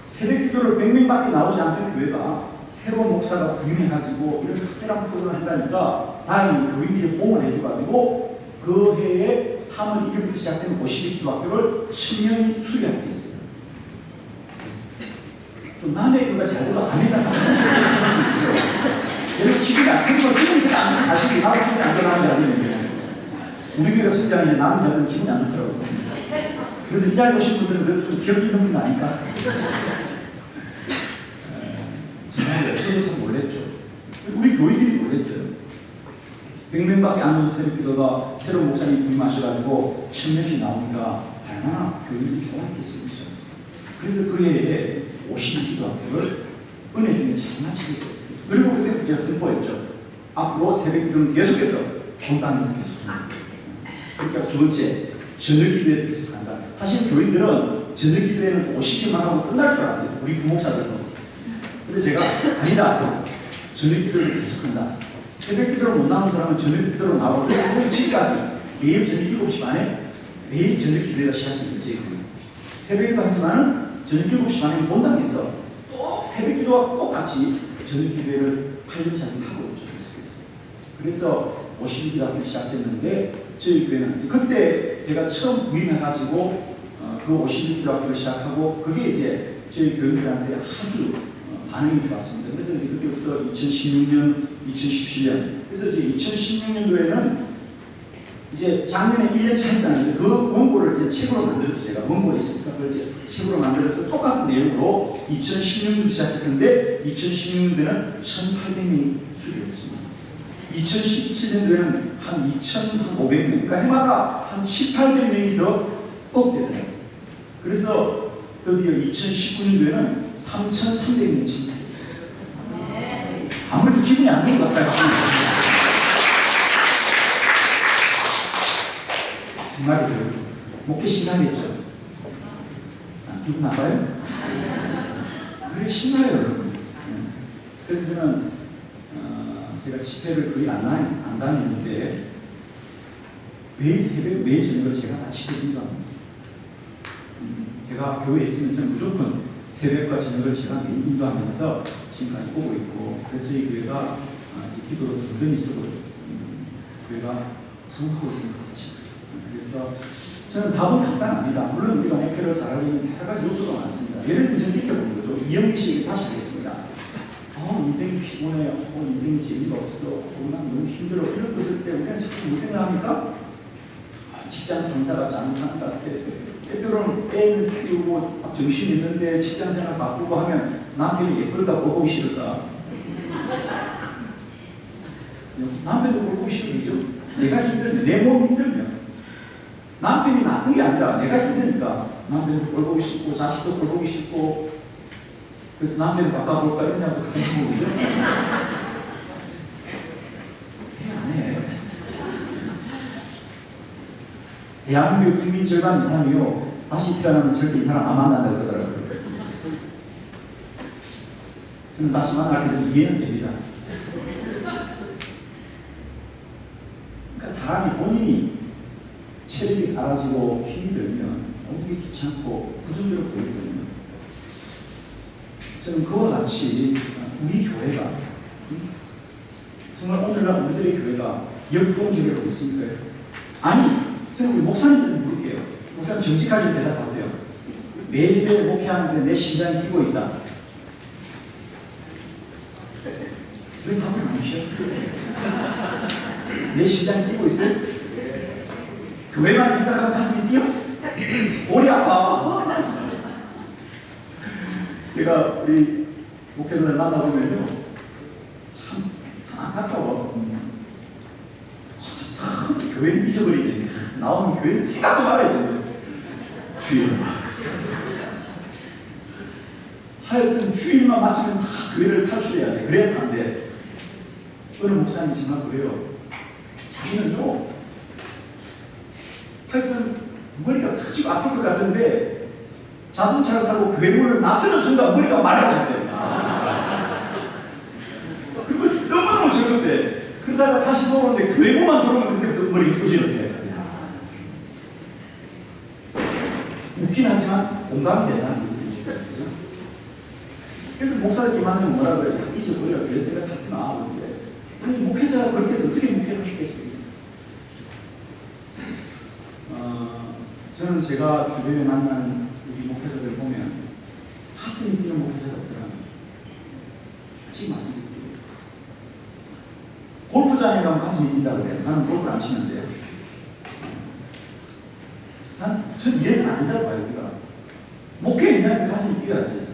새벽 기도를 100명밖에 나오지 않던 교회가 새로운 목사가 부임해가지고 이런 특별한 프로그램을 한다니까 다행히 교인들이 호응을 해줘가지고 그 해에 3월 1일부터 시작된 52기도학교를 1000명이 수료하게 됐어요. 좀 남의 교회가 잘못도 아니다. 여러분 기분이 안 크고 기분이 안 좋은 사실이 나도 기분이 안 좋아하지 않으면 우리 교회가 성장하는데 남의 자들은 기분이 안 좋더라고요. 그래도 이 자리에 오신 분들은 그래도 좀 기억이 있는 분 아닐까? 정말 저도 참 놀랬죠. 우리 교인들이 놀랬어요. 100명밖에 안 되는 새벽 기도가 새로운 목사님이 부임하셔가지고 1000명씩 나오니까 얼마나 교인들이 좋아했겠습니까? 그래서 그 해에 52기도학교를 은혜 중에 잘 마치게 됐어요. 그리고 그때 제가 선포했죠. 앞으로 새벽 기도는 계속해서 본당에서 계속한다. 그러니까 두 번째, 저녁 기도에 계속한다. 사실 교인들은 저녁 기도에는 오시기만 하고 끝날 줄 알았어요. 우리 부목사들은. 근데 제가 아니다. 저녁 기도를 계속한다. 새벽 기도로 못 나오는 사람은 저녁 기도로 나오고 지금까지 매일 저녁 7시 반에 매일 저녁 기도가 시작된 거지. 새벽 기도 하지만은 저녁 7시 반에 본당에서 또 새벽 기도와 똑같이 저녁 기도를 8년차를 하고 계속했어요. 그래서 50기도학교 시작했는데 저희 교회는 그때 제가 처음 부임해가지고 그 50기도학교를 시작하고 그게 이제 저희 교인들한테 아주 반응이 좋았습니다. 그래서 이제 그때부터 2016년, 2017년 그래서 이제 2016년도에는 이제 작년에 1년 차 했잖아요. 그 원고를 이제 책으로 만들었죠. 제가 원고 있으니까 그걸 이제 책으로 만들어서 똑같은 내용으로 2016년도 시작했는데 2016년도에는 1,800명이 수료했습니다. 2017년도에는 한 2,500명, 그러니까 해마다 한 7,800명이 더 업되더라고요. 그래서 드디어 2019년도에는 3,300명이 참석했어요. 아무래도 기분이 안 좋은 것 같아요. 정말이죠. 목회 신나겠죠? 기분 나빠요? 그래, 신나요, 여러분. 그래서 저는 제가 집회를 거의 안 다니는데 매일 새벽, 매일 저녁을 제가 다 지켜준다. 제가 교회에 있으면 저는 무조건 새벽과 저녁을 제가 매일 인도하면서 지금까지 보고 있고, 그래서 저희 교회가 기도로 든든히 서고 교회가 부흥하고 있습니다. 그래서 저는 답은 간단합니다. 물론 우리가 목회를 잘하려면 여러 가지 요소가 많습니다. 예를 들면 저는 이렇게 보는 거죠. 이영기 씨 다시 하겠습니다. 인생이 피곤해. 인생이 재미가 없어. 난 너무 힘들어. 이런 것을 때 우리는 자꾸 뭐 생각합니까? 직장 상사가 잘못한 것 같아. 때때로는 애를 키우고 정신이 있는데 직장 생활 바꾸고 하면 남편이 예쁠까 보고 싫을까? 남편도 보고 싫으죠. 내가 힘들면, 내 몸 힘들면 남편이 나쁜 게 아니라 내가 힘드니까 남편도 꼴 보기 싫고 자식도 꼴 보기 싫고 그래서 남편을 바꿔볼까 이런 생각도 가는 거죠. 안 해. 대한민국 국민 절반 이상이요. 다시 태어나면 절대 이 사람 안 만난다고 그러더라고요. 저는 다시 만나게 되면 이해는 됩니다. 그러니까 사람이 본인이 체력이 달아지고 힘이 들면 몸이 귀찮고 부정적으로 보이거든요. 저는 그와 같이 우리 교회가 정말 오늘날 우리들의 교회가 역동적으로 있습니까? 아니, 저는 우리 목사님들 물을게요. 목사님 정직하게 대답하세요. 매일매일 목회하는데 내 심장이 뛰고 있다. 왜 답을 안 주셔? 내 심장이 뛰고 있어요? 교회만 생각하면 가슴이 뛰어? 머리 아파. 제가 우리 목회자들 만나보면요. 참 안타까워. 교회를 잊어버리네. 나오는 교회는 생각도 말아야 되네. 주일. 하여튼 주일만 마치면 다 교회를 탈출해야 돼. 그래서 안 돼. 어느 목사님이 정말 그래요. 자기는요. 하여튼 머리가 터지고 아플 것 같은데 자동차를 타고 교회 문을 나서는 순간 머리가 맑아졌대. 그리고 너무너무 적은데 그러다가 다시 돌아오는데 교회 문만 들어오면 그때부터 머리가 이쁘지는데 웃긴 하지만 공감이 된다는 얘기죠. 그래서 목사들끼리 만나면 뭐라 그래요? 잊어버려. 별 생각하지 마. 아니 목회자가 그렇게 해서 어떻게 목회를 하시겠어요? 저는 제가 주변에 만나는 우리 목회자들 보면 가슴이 뛰는 목회자가 없더라고요. 솔직히 말씀드릴게요. 골프장에 가면 가슴이 뛴다고 그래요. 나는 골프를 안 치는데. 전 이래서는 안 된다고 봐요. 우리가 목회에 있는 가슴이 뛰어야지.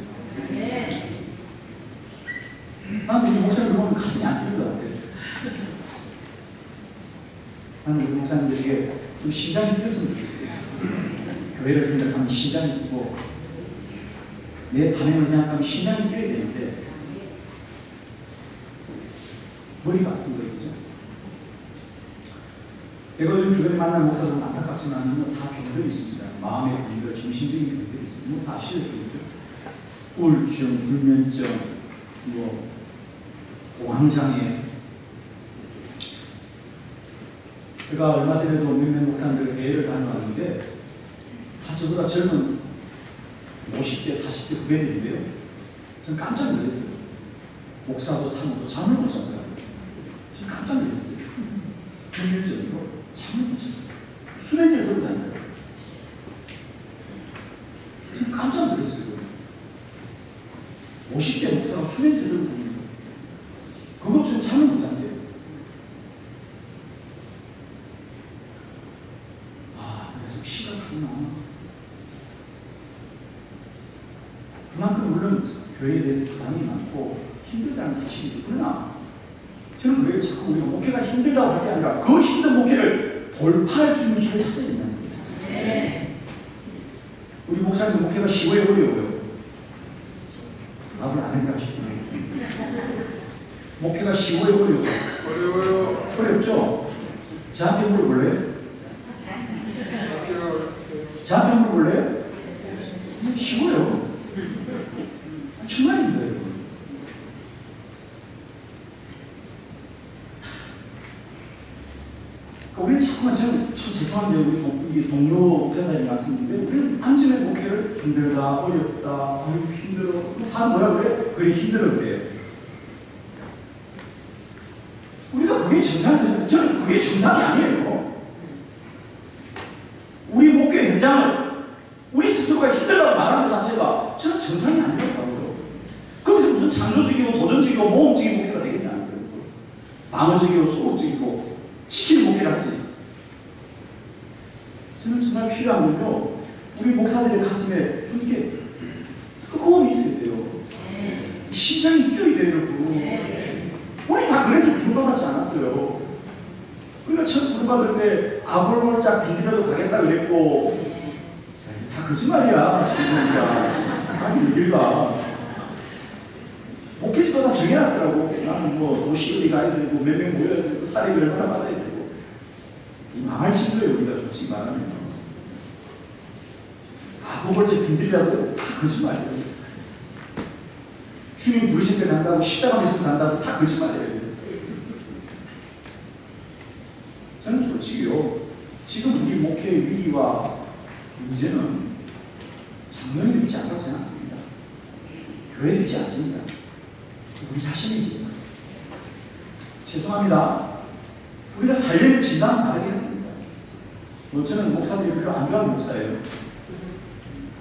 난 우리 목사님들 보면 가슴이 안 뛰는 것 같아요. 나는 우리 목사님들에게 좀 심장이 뛰었으면 좋겠어요. 교회를 생각하면 심장이 뛰고 내 사명을 생각하면 심장이 뛰어야 되는데 머리가 아픈 거죠. 제가 요즘 주변에 만난 목사들은 안타깝지만 다 병들이 있습니다. 마음의 병들, 정신적인 병들이 있습니다. 다 아시죠? 우울증, 불면증, 공황장애. 제가 얼마 전에도 몇몇 목사님들 대회를 다녀왔는데 다 저보다 젊은 50대, 40대 후배들인데요. 저는 깜짝 놀랐어요. 목사도 사모도 잠을 못 자더라고요. 저는 깜짝 놀랐어요. 불면증으로 잠을 못 자요. 수면제를 들고 다녀요. 저는 깜짝 놀랐어요. 50대 목사가 수면제를 들고 다니는 거예요. 그거 없으면 잠을 못 잔대요. 아, 내가 좀 심각하구나. 그만큼 물론 교회에 대해서 부담이 많고 힘들다는 사실이죠. 그러나 저는 그래요. 자꾸 우리가 목회가 힘들다고 할 게 아니라 그 힘든 목회를 돌파할 수 있는 길을 찾아야 된다는 거예요. 네. 우리 목사님 목회가 쉬워요, 어려워요? 답을 안 해도 하시네요. 목회가 쉬워요, 어려워요? 어려워요. 어렵죠? 저한테 물어볼래요? 저한테 물어볼래요? 쉬워요. 정말 힘들어요. 그러니까 우리는 자꾸만 참 죄송한데 우리 동료 목회자님 말씀인데 우리는 안전의 목회를 힘들다, 어렵다, 아유 힘들어. 다 뭐라 그래? 그래 힘들어 그래. 우리가 그게 정상이에요. 저는 그게 정상이 아니에요. 우리 목회 현장을 우리 스스로가 힘들다고 말하는 것 자체가 저는 정상이 아니라고 봐요. 거기서 무슨 창조적이고 도전적이고 모험적인 목회가 되겠냐는 거예요. 방어적이고 소극적이고 지키는 목회를 하지. 저는 정말 필요한 건요. 우리 목사들의 가슴에 좀 이렇게 뜨거움이 있어야 돼요. 심장이 뛰어야 돼요, 여러분. 우리 다 그래서 부름받았지 않았어요. 우리가 처음 부름받을 때 아골몰짝 빈디라도 가겠다 그랬고 다 거짓말이야 지금 보니까. 아니 어딜 가. 목회지도 다 정해놨더라고. 나는 뭐 도시 어디 가야 되고 몇 명 모여야 되고 사례비 얼마나 받아야 되고. 이 망할 친구예요 우리가 솔직히 말하면. 아골몰짝 빈디라도 다 거짓말이에요. 주님 부르실 때 간다고 십자가 믿으면 간다고 다 거짓말이에요. 저는 솔직히요. 지금 우리 목회의 위기와 문제는 장로님이 있지 않다고 생각합니다. 교회도 있지 않습니다. 우리 자신입니다. 죄송합니다. 우리가 살려는 진단은 다르게 합니다. 뭐 저는 목사들이 별로 안 좋아하는 목사예요.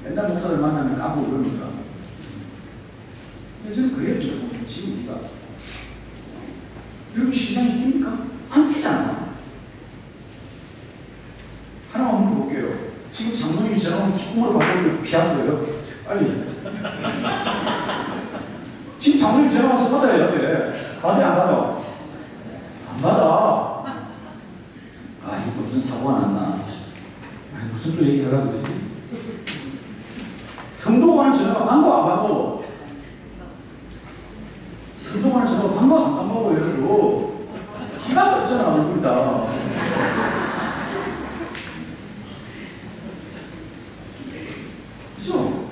옛날 목사들 만나면 까고 그러니까. 근데 저는 그래요. 지금 우리가 여러분 심장이 뜁니까? 안 뛰잖아. 하나만 물어볼게요. 지금 장로님이 저랑 기쁨으로 받아들고 피한 거예요? 빨리. 지금 장로님 전화 와서 받아야 돼. 받아야 안 받아? 안 받아. 아, 이거 무슨 사고가 났나. 무슨 또 얘기하라고 그러지? 성도관은 전화가 반가워 안 반가워? 성도관은 전화가 반가워 안 반가워 여러분? 하나도 없잖아 얼굴 다. 그죠?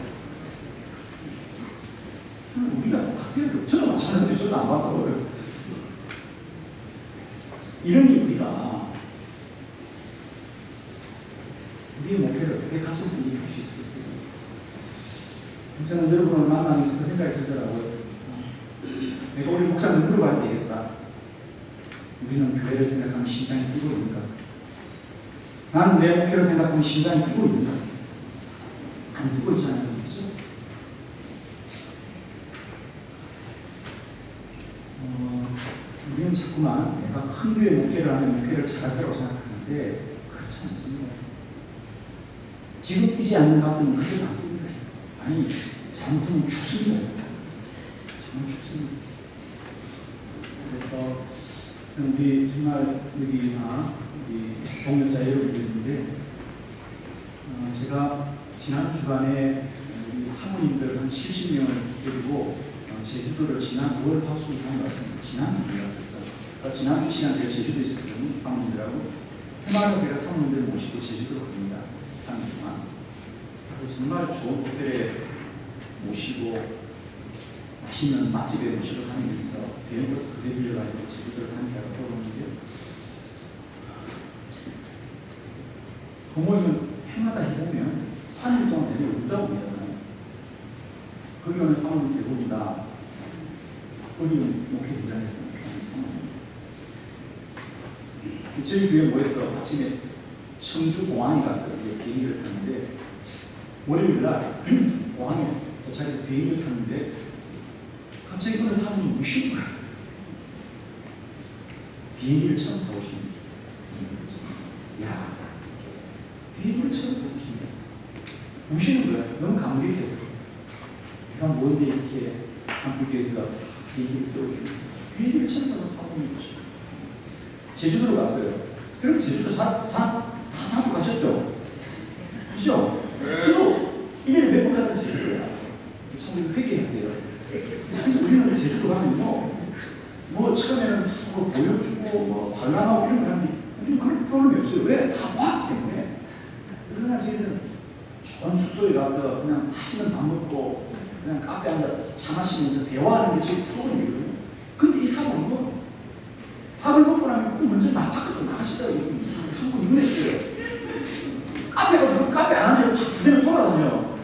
우리가 똑같아요. 저는 마찬가지인데 저는 안 반가워요. 이런 게 우리가 우리의 목표를 어떻게 가슴 분위기 할 수 있겠어요? 저는 여러분을 만나면서 그 생각이 들더라고요. 내가 우리 목사님 물어봐야 되겠다. 우리는 교회를 생각하면 심장이 뜨거운가? 나는 내 목표를 생각하면 심장이 뜨거운가? 안 뜨고 있잖아요. 그렇죠? 우리는 자꾸만 내가 큰 교회 목회를 하면 목회를 잘할 거라고 생각하는데 그렇지 않습니다. 지금 뛰지 않는 가슴은 그렇게 바쁩니다. 아니 잘못하면 죽습니다. 정말 죽습니다. 그래서 우리 정말 여기나 우리 동역자 여러분들 있는데 제가 지난 주간에 우리 사모님들 한 70명을 데리고 제주도를 지난 5월 하순에 다녀왔습니다. 지난 주간이었어요. 지난주 시간 제가 제주도에 있었거든요. 사모님들하고. 해마다 제가 사모님들 모시고 제주도로 갑니다. 3일 동안. 그래서 정말 좋은 호텔에 모시고 맛있는 맛집에 모시고 다니면서 비행버스 그대 빌려가지고 제주도를 다니다가 떠오르는데 부모님은 해마다 해보면 3일 동안 내려온다고 그러잖아요. 거기 오는 사모님 대부분 다 우리는 목회 현장에서 하는 사모님. 저희 교회 모여서 아침에 청주공항에 가서 비행기를 타는데 월요일날 공항에 도착해서 비행기를 탔는데 갑자기 어느 사람이 무시는 거야. 비행기를 처음 타보시는 거야. 야, 비행기를 처음 타보시는 거야. 무시는 거야. 너무 감격했어. 내가 뭔데 이렇게 한국에서 비행기를 태워주는 거야. 비행기를 처음 타고 사모님 보시고 제주도로 갔어요. 그럼 제주도 다 잡고 가셨죠? 그죠? 저도 1년에 몇 번 가서 제주도야. 참 회개해야 돼요. 그래서 우리는 제주도 가면요, 뭐 처음에는 뭐 보여주고 뭐 관람하고 이런 거 하는데 우리는 그런 프로그램이 없어요. 왜? 다 봤기 때문에. 그래서 그냥 저희는 좋은 숙소에 가서 그냥 맛있는 밥 먹고 그냥 카페 앉아 차 마시면서 대화하는 게 저희 프로그램이거든요. 근데 이 사람은 밥을 먹고 나면 먼저 밖으로 나가시더라고요. 이 사람이 한국 눈에어요. 카페 가서 카페 안 앉아서 주변을 돌아다녀요.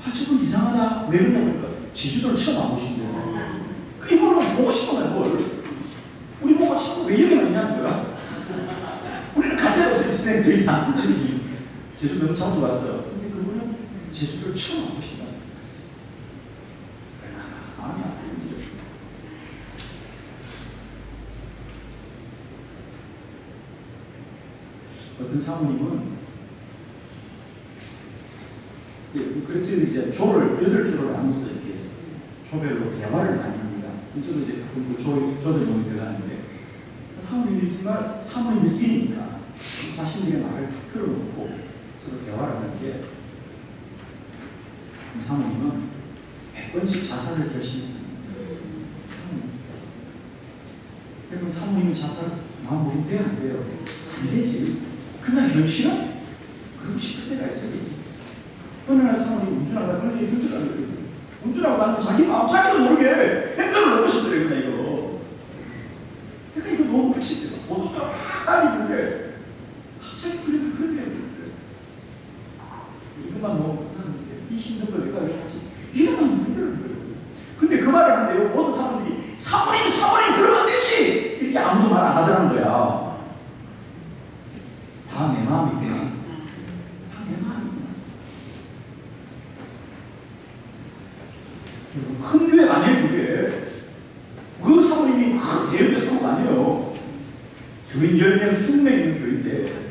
아, 저분 이상하다. 왜 그러냐 보니까 제주도를 처음 와보신대요. 이거는 보고 싶은 거야, 뭘. 우리 보고 자꾸 왜 여기만 있냐는 거야. 우리는 갈 데가 없어요. 더 이상 솔직히. 제주도 너무 자주 왔어요. 근데 그분은 제주도를 처음 와보신다. 마음이 아프겠어요. 어떤 사모님은 그래서 이제 조를 8조를 나눠서 이렇게 조별로 대화를 나눕니다. 저도 이제 조들 몸이 들어가는데 사모님들이 정말 사모님들끼리니까 자신들의 말을 틀어놓고 서로 대화를 하는데 사모님은 100번씩 자살을 결심했습니다. 그럼 사모님은 자살 마음 먹으면 돼요? 안 돼요? 안 되지. 그러나 현실은 그러고 싶을 때가 있어요. 어느 날 사모님이 운전하다가 그런 얘기 듣더라고요. 운전하고 나는 자기 마음, 자기도 모르게 핸들을 놓고 싶더래요, 이거. 그러니까 이거 너무 미치대요. 고속도로 막 달리는데 갑자기 그런 얘기를 들어요. 이것만 너무 끝났는데 이 힘든 걸 내가 왜 하지? 이것만 힘들어요. 근데 그 말을 하는데요, 모든 사람들이 사모님 그러면 안 되지! 이렇게 아무도 말 안 하더라는 거야. 다 내 마음이구나. 다 내 마음이구나. 큰 교회가 아니에요, 그게. 그 사모님이 큰 대형의 사모가 아니에요. 교인 10명, 20명 있는 교회인데,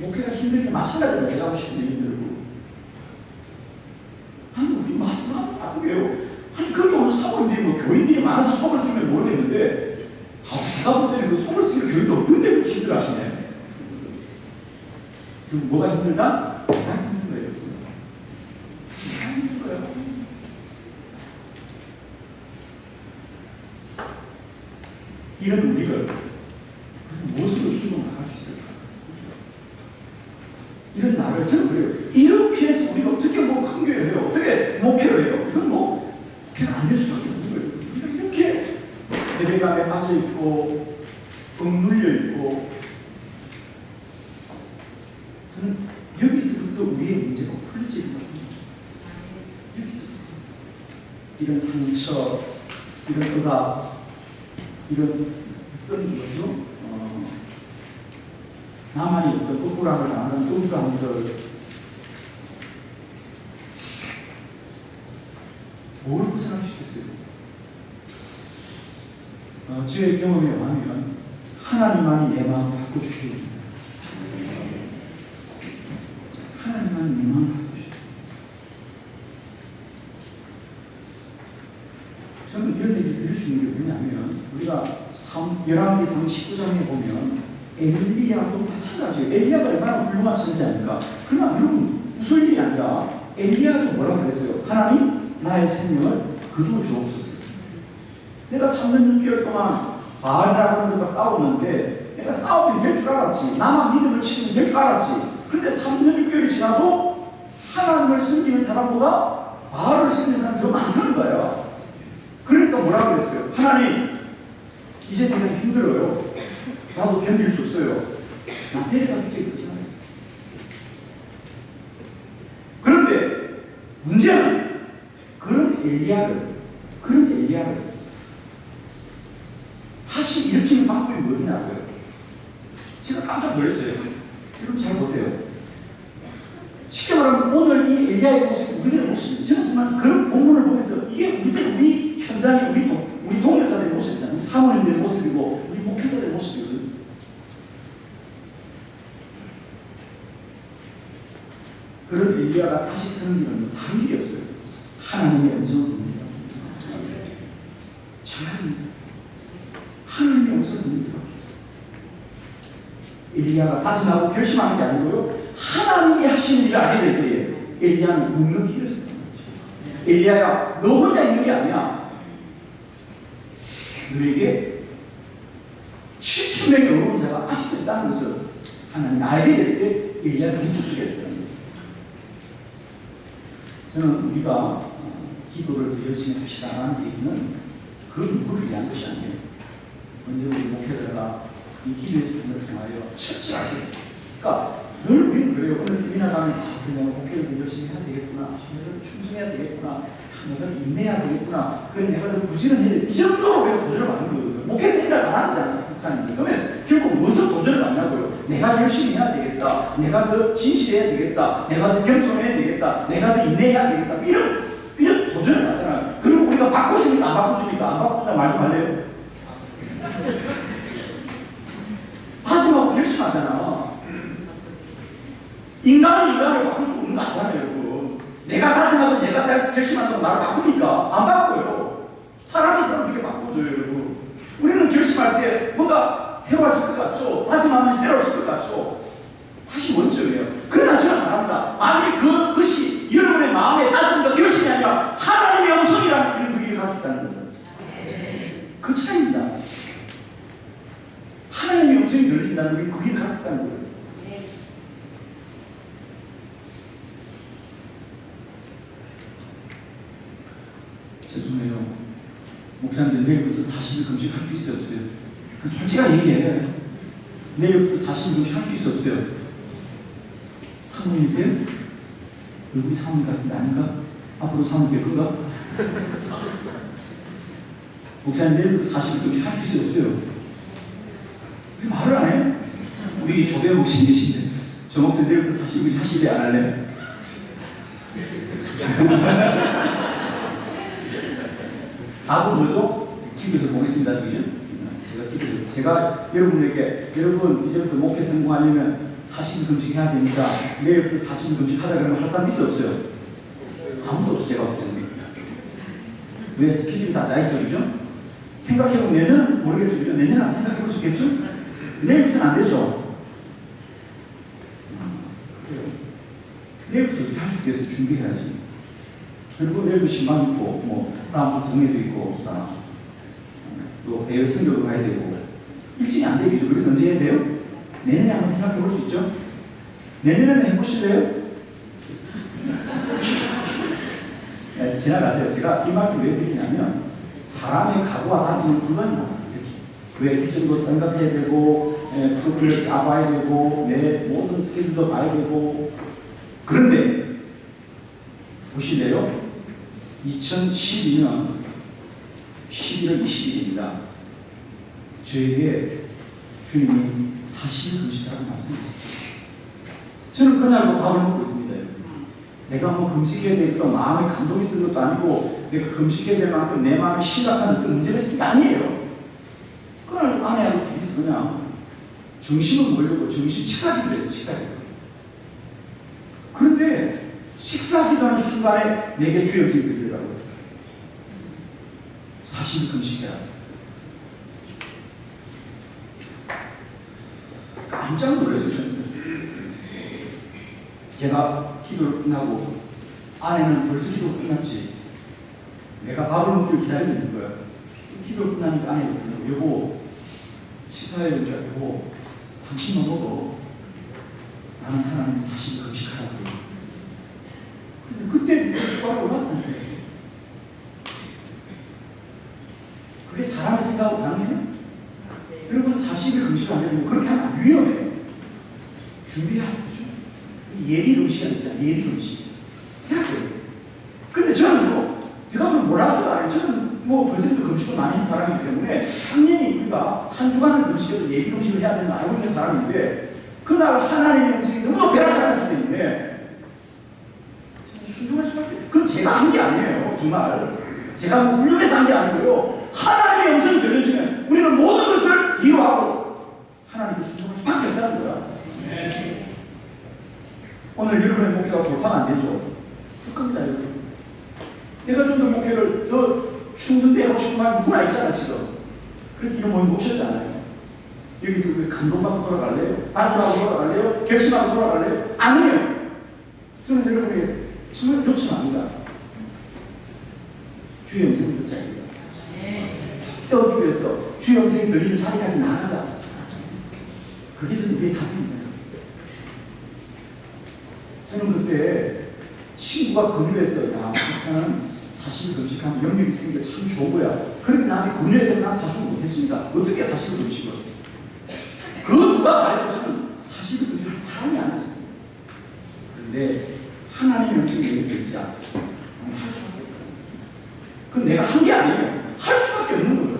목회가 힘든 게 마찬가지로 제가 하고 싶은 게 힘들고. 아니, 우리 마지막 아프게요. 아니, 거기 오는 사모님들이 뭐 교인들이 많아서 속을 쓰면 모르겠는데, 제가 볼 때는 그 속을 쓰는 교인도 없는데 그렇게 힘들어 하시네. 그럼 뭐가 힘들다? 내가 힘든 거예요. 내가 힘든 거예요. 이런 우리를 무엇으로 이기고 나갈 수 있을까? 이런 나를 저는 그래요. 이렇게 해서 우리가 어떻게 뭐 큰 교회를 해요? 어떻게 목회를 해요? 이건 뭐 목회가 안 될 수밖에 없는 거예요. 우리가 이렇게 패배감에 빠져있고 억눌려 있고 저는 여기서부터 우리의 문제가 풀리지 않거든요. 여기서부터 이런 상처, 이런 억압, 이런 어떤 거죠? 나만이 어떤 억울함을 당하는 억울함들 뭘 벗어날 수 있겠어요? 제 경험에 의하면 하나님만이 내 마음을 바꿔주시는 겁니다. 하나님만이 내 마음을 바꿔주시는 겁니다. 저는 이런 얘기 드릴 수 있는 게 뭐냐면 우리가 열왕기상 19장에 보면 엘리야도 마찬가지예요. 엘리야가 얼마나 훌륭한 선지자입니까? 그러나 여러분 무슨 일이 아니라 엘리야도 뭐라고 그랬어요? 하나님 나의 생명을 거두어 주옵소서. 내가 3년 6개월 동안 바알이라고 하는 것과 싸웠는데 내가 싸우면 될 줄 알았지. 나만 믿음을 치면 될 줄 알았지. 그런데 3년 6개월이 지나도 하나님을 섬기는 사람보다 바알을 섬기는 사람이 더 많다는 거예요. 그러니까 뭐라고 그랬어요? 하나님, 이제 더 이상 힘들어요. 나도 견딜 수 없어요. 나 데려가 주세요. 그러잖아요. 그런데 문제는 그런 엘리야를 다시 일으키는 방법이 뭐냐고요. 제가 깜짝 놀랐어요. 여러분 잘 보세요. 쉽게 말하면 오늘 이 엘리야의 모습이 우리들의 모습이에요. 저는 정말 그런 본문을 보면서 이게 우리 현장의 우리 동역자들의 모습이잖아요. 우리 사모님들의 모습이고 우리 목회자들의 모습이거든요. 그런 엘리야가 다시 서는 길은 다른 길이 없어요. 하나님의 음성을 듣는 길이었습니다. 잘합니다. 하나님의 음성을 듣는 길밖에 없어요. 엘리야가 다짐하고 결심하는 게 아니고요. 하나님이 하시는 일을 알게 될 때에 엘리야는 묵묵히 일었어요. 엘리야야, 너 혼자 있는 게 아니야. 너에게 7,000명의 어려운 자가 아직도 있다는 것을 하나님이 알게 될 때 엘리야가 눈을 쓰게 됐다는 거예요. 저는 우리가 기도를 더 열심히 합시다라는 얘기는 그 누구를 위한 것이 아니에요. 먼저 우리 목회자가 이 기도의 삶을 통하여 철저하게, 그러니까 늘 우리는 그래요. 그래서 세미나 가면 내가 목회를 더 열심히 해야 되겠구나, 내가 충성해야 되겠구나, 내가 인내해야 되겠구나, 그래 내가 더 부지런해야 돼. 이 정도로 우리가 도전을 받는 거거든요. 목회 세미나를 안 하지 않습니까? 그러면 결국 무엇을 도전을 받냐고요. 내가 열심히 해야 되겠다, 내가 더 진실해야 되겠다, 내가 더 겸손해야 되겠다, 내가 더 인내해야 되겠다, 이런 도전을 받잖아요. 그리고 우리가 바꿔줍니까? 안 바꿔줍니까? 안 바꾼다 말 좀 할래요? 다짐하고 결심하잖아. 인간은 인간을 바꿀 수 없는 거 아니잖아요, 여러분. 내가 다짐하고 내가 결심한다고 나를 바꿉니까? 안 바꿔요. 사람이 그렇게 바꿔줘요, 여러분. 우리는 결심할 때 뭔가 새로워질 것 같죠? 다짐하면 새로워질 것 같죠? 다시 원점이에요. 그러나 저는 말합니다. 만일 그것이 여러분의 마음의 다짐과 결심이 아니라 하나님의 음성이라면 우리는 그 길을 갈 수 있다는 거죠. 그 차이입니다. 하나님의 음성이 들려진다는 게 그 길을 갈 수 있다는 거예요. 죄송해요. 목사님들 내일부터 40일 금식할 수 있어요, 없어요? 그 솔직하게 얘기해. 내일부터 40일 금식할 수 있어요, 없어요? 사모님이세요? 얼굴이 사모님 같은데 아닌가? 앞으로 사모님 될 건가? 목사님 내일부터 40일 금식할 수 있어요, 없어요? 왜 말을 안 해? 우리 조대 목사님이신데 저 목사님 내일부터 40일 하실래 안 할래? 답은 뭐죠? 기도해 보겠습니다. 그죠? 제가 여러분에게 여러분 이제부터 목회 성공하려면 40일 금식해야 됩니다. 내일부터 40일 금식하자 그러면 할 사람 있어요, 없어요? 아무도 없어요. 제가 보는 왜 스케줄이 다 짜있죠, 그죠? 생각해보면 내년은 모르겠죠, 그죠? 내년은 안 생각해볼 수 있겠죠? 내일부터는 안 되죠. 내일부터 이렇게 할 수 있게 해서 준비해야지. 그리고 내일도 신방 있고, 뭐, 다음 주 동해도 있고, 또 해외 선교도 가야 되고, 일진이 안 되겠죠. 그래서 언제 해야 돼요? 내년에 한번 생각해 볼 수 있죠? 내년에는 해보실래요? 네, 지나가세요. 제가 이 말씀 왜 드리냐면, 사람의 각오와 다짐은 불가능합니다. 왜 일정도 생각해야 되고, 프로그램을 짜봐야 되고, 내 모든 스케줄도 봐야 되고, 그런데, 보실래요? 2012년 11월 20일입니다. 저에게 주님이 40일 금식하라고 말씀하셨어요. 저는 그날도 밥을 먹고 있습니다. 내가 뭐 금식해야 되겠다, 마음에 감동이 있는 것도 아니고, 내가 금식해야 될 만큼 내 마음에 심각한 어떤 문제가 있는 게 아니에요. 그날 아내하고 둘이서 그냥 점심은 먹으려고 점심 식사기도 했어요, 식사기도. 그런데 식사기도 하는 순간에 내게 주어진 일이더라고요. 40일 금식해라. 깜짝 놀랐어요, 저는. 제가 기도를 끝나고 아내는 벌써 기도 끝났지. 내가 밥을 먹기를 기다리고 있는 거야. 기도 끝나니까 아내가 그러고, 여보 집사에 연락하고 당신만 보고 나는 하나님 40일 금식하라고. 그때 수고하러 올랐다는 거예요. 그게 사람의 생각하고 다르네요. 여러분 40일 금식을 하려면 그렇게 하면 위험해요. 준비해야죠. 그죠? 예비 금식이 아니잖아요. 예비 금식. 해야 돼요. 근데 저는 제가 몰라서 아니에요. 저는 그전에도 금식을 많이 한 사람이기 때문에 당연히 우리가 한 주간을 금식해도 예비 금식을 해야 되는 걸 알고 있는 사람인데 그날 하나님의 음식이 너무 배락하기 때문에 순종할 수밖에 없어요. 그건 제가 한 게 아니에요. 정말 제가 훈련해서 한 게 아니고요. 하나님의 음성이 들려주면 우리는 모든 것을 뒤로 하고 하나님께 순종할 수밖에 없다는 거야. 네. 오늘 여러분의 목회가 돌파가 안 되죠. 그럴 겁니다. 여러분. 내가 좀 더 목회를 더 충성되게 하고 싶은 마음이 누구나 있잖아 지금. 그래서 이런 모임 모셨잖아요. 여기서 그 감동받고 돌아갈래요? 다짐하고 돌아갈래요? 결심하고 돌아갈래요? 아니에요. 저는 여러분에게 정말 요청합니다. 주의 음성을 듣자입니다. 깨우기 위해서 주의 음성이 들리는 자리까지 나가자. 그게 저는 우리의 답입니다. 저는 그때 친구가 권유해서 야, 목사는 사실 금식하면 영역이 생기면 참 좋은 거야. 그런데 나한테 권유해도 난 사실 못했습니다. 어떻게 사실 금식을? 그 누가 말해도 저는 사실 금식을 사람이 아니었습니다. 그런데 하나님의 음성이 내게 들리자 할 수밖에 없다. 그건 내가 한 게 아니에요. 할 수밖에 없는 거예요.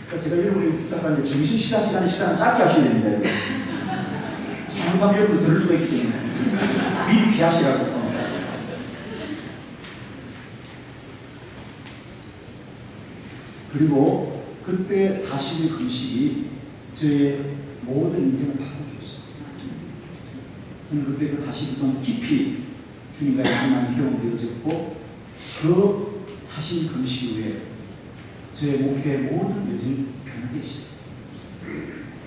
그러니까 제가 여러분이 부탁하는데 점심 식사 시간은 짧게 하셔야 됩니다. 잘못하면 여러분도 들을 수가 있기 때문에 미리 피하시라고. 그리고 그때 40일 금식이 저의 모든 인생을 바꿔줬어요. 저는 그때 그 40일 동안 깊이 주님과의 만남이 경험되어졌고 그 40일 금식 이후에 저의 목회의 모든 여정이 변하기 시작했어요.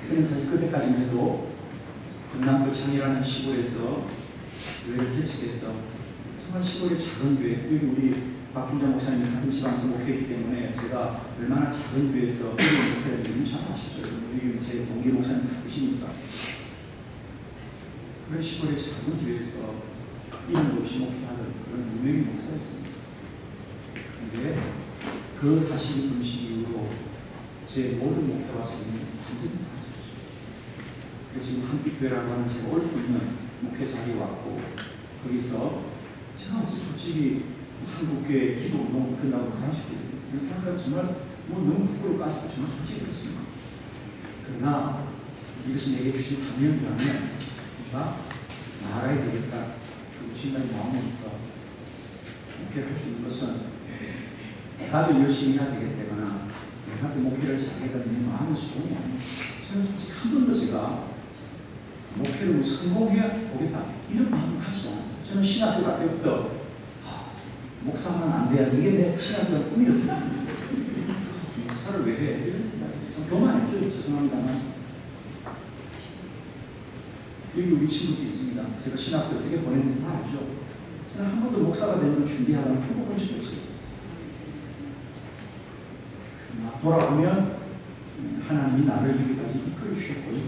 저는 사실 그때까지만 해도 경남 거창이라는 시골에서 교회를 개척해서 정말 시골의 작은 교회, 여기 우리 박중자 목사님 같은 집안에서 목회했기 때문에 제가 얼마나 작은 교회에서 목회를 했는지 잘 아시죠? 여기 제 동기 목사님 다 계시니까. 그런 시골의 작은 교회에서 이름 없이 목회하는 그런 유명한 목사였습니다. 그런데 그 40일 금식 이후로 제 모든 목회와 삶이 완전히 달라졌죠. 그래서 지금 한빛교회라고 하는 제가 올 수 있는 목회 자리에 왔고 거기서 제가 어찌 솔직히 한국교회 기도 운동 끝나고 가는 수 있겠습니다. 그런 사람들 정말 너무 부끄러워가지고 정말 솔직히 그렇습니다. 그러나 이것이 내게 주신 사명이라면 우리가 나아가야 되겠다. 그리고 주님의 마음에서 목회할 수 있는 것은 내가 더 열심히 해야 되겠다거나 내가 더 목회를 잘하겠다는 내 마음의 수동이 아닙니다. 저는 솔직히 한 번도 제가 목회를 성공해야 보겠다 이런 마음을 갖지 않았어요. 저는 신학교 갈 때부터 목사만 안 돼야지 이게 내 신학교 꿈이었습니다. 목사를 왜 해? 이런 생각이 좀 교만했죠. 죄송합니다만 여기 우리 친구도 있습니다. 제가 신학교 어떻게 보냈는지 다 알죠. 저는 한 번도 목사가 되는 걸 준비하다가 꿈꿔본 적이 없어요. 돌아보면 하나님이 나를 여기까지 이끌어 주셨고요.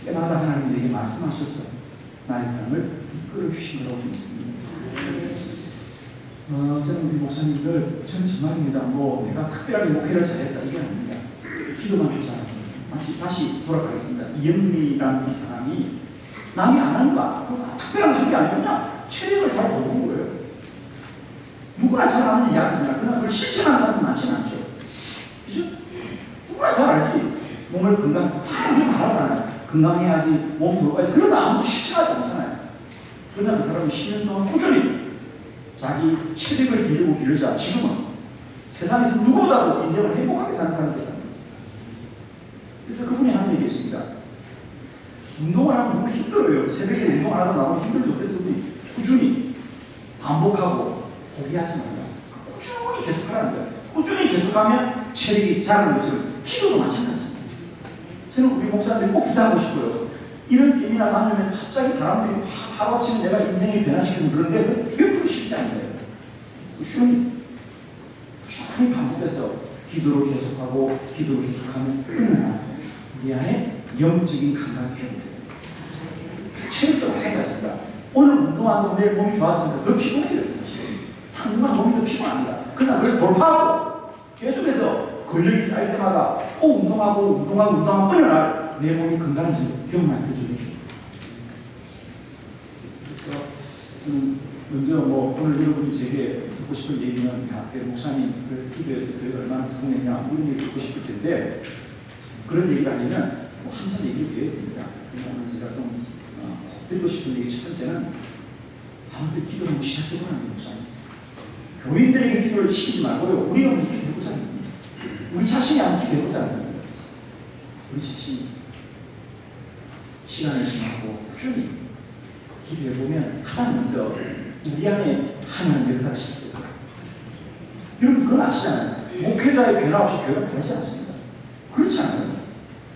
때마다 하나님이 내게 말씀하셔서 나의 삶을 이끌어 주신 거라고 믿습니다. 저는 우리 목사님들 저는 정말입니다. 내가 특별하게 목회를 잘했다 이게 아닙니다. 기도만 했잖아요. 다시 돌아가겠습니다. 이영미라는 이 사람이 남이 안 하는 거 특별한 적이 아니구나. 체력을 잘 모르는 거예요. 누구나 잘 아는 이야기잖아. 그러나 그걸 실천하는 사람은 많지는 않죠. 그죠? 누구나 잘 알지. 몸을 다 우리 말하잖아요. 건강해야지, 몸 돌봐야지. 그러나 아무도 실천하지 않잖아요. 그러나 그 사람은 10년 동안 꾸준히 자기 체력을 기르자 지금은 세상에서 누구보다도 인생을 행복하게 사는 사람들이다. 그래서 그분이 하는 얘기 있습니다. 운동을 하면 너무 힘들어요. 새벽에 운동을 하다 나오면 힘들죠. 그래서 우리 꾸준히 반복하고 포기하지 말라. 꾸준히 계속하라는 거예요. 꾸준히 계속하면 체력이 자라는 것처럼 기도도 마찬가지입니다. 저는 우리 목사님들 꼭 부탁하고 싶어요. 이런 세미나 다니면 갑자기 사람들이 하루아침에 내가 인생을 변화시키는 그런데 몇 프로 쉽지 않아요. 꾸준히 반복해서 기도를 계속하고 기도를 계속하면 은혜가 우리 안에 영적인 감각이 회복돼요. 체력도 마찬가지입니다. 오늘 운동한다고 내일 몸이 좋아지니까 더 피곤해요. 사실 당분간 몸이 더 피곤합니다. 그러나 그걸 돌파하고 계속해서 근력이 쌓일 때마다 꼭 운동하고 어느 날 내 몸이 건강해지는 경험을 해주죠. 그래서 저는 먼저 오늘 여러분이 제게 듣고 싶은 얘기는 야, 목사님 그래서 기도해서 그래도 얼마나 부흥했냐 이런 얘기 듣고 싶을 텐데 그런 얘기가 아니면 한참 얘기 드려야 됩니다. 그러면 제가 좀 드리고 싶은 얘기 첫 번째는 아무튼 기도를 시작해보는 목사님. 교인들에게 기도를 시키지 말고요. 우리가 먼저 기도해보자는 겁니다. 우리 자신이 한번 기도해보자는 겁니다. 우리 자신이 시간을 정하고 꾸준히 기도해보면 가장 먼저 우리 안에 하나님 역사를 시작해요. 여러분 그건 아시잖아요. 목회자의 변화 없이 교회가 변하지 않습니다. 그렇지 않아요.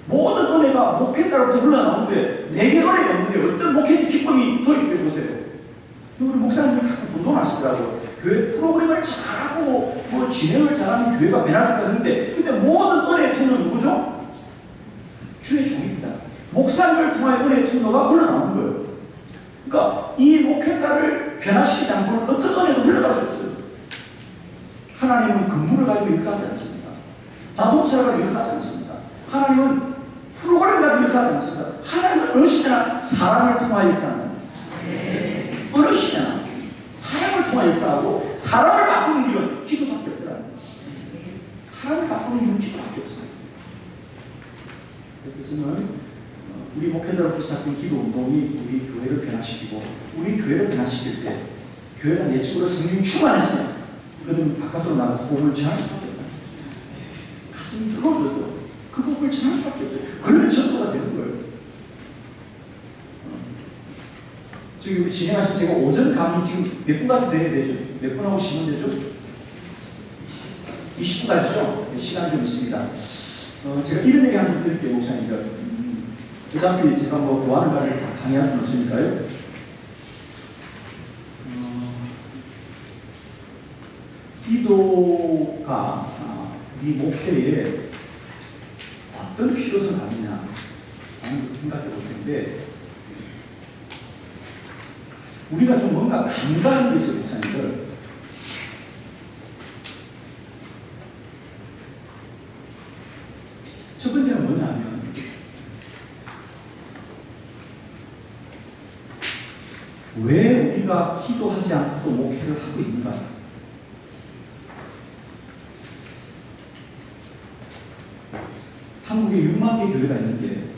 모든 은혜가 목회자로부터 흘러나오는데 내게 은혜가 없는데 어떤 목회자 기쁨이 도입되어 보세요. 우리 목사님들 가끔 혼돈하시더라고요. 교회 프로그램을 잘하고 진행을 잘하는 교회가 변할 수가 있는데 근데 모든 은혜의 통로는 누구죠? 주의 종입니다. 목사님을 통하여 은혜의 통로가 흘러나오는 거예요. 그러니까 이 목회자를 변화시키지 않고는 어떤 은혜도 흘러갈 수 없어요. 하나님은 건물을 가지고 역사하지 않습니다. 자동차를 가지고 역사하지 않습니다. 하나님은 프로그램을 가지고 역사하지 않습니다. 하나님은 어느 시대나 사람을 통하여 역사합니다. 어느 시대나 사람을 통하여 역사하고 사람을 바꾸는 길은 기도밖에 없더라고요. 사람을 바꾸는 길은 기도밖에 없어요. 그래서 저는 우리 목회자로부터 시작된 기도 운동이 우리 교회를 변화시키고 우리 교회를 변화시킬 때 교회가 내적으로 성령이 충만해지면 그들은 바깥으로 나가서 복음을 전할 수밖에 없다. 가슴이 뜨거워져서 그 복음을 전할 수밖에 없어요. 그런 전도가 되는 거예요. 저기 우리 진행하신 제가 오전 강의 지금 몇 분까지 돼야 되죠? 몇 분 하고 쉬면 되죠? 20분까지죠? 네, 시간이 좀 있습니다. 제가 이런 얘기 한번 드릴게요, 목사님들. 어차피 제가 교환을 가지고 강의할 수는 없으니까요. 기도가 이 목회에 어떤 필요성을 가지냐 하는 것을 생각해 볼 텐데 우리가 좀 뭔가 간과하는 게 있어요, 목사님들. 첫 번째는 뭐냐면 왜 우리가 기도하지 않고 또 목회를 하고 있는가? 한국에 6만 개 교회가 있는데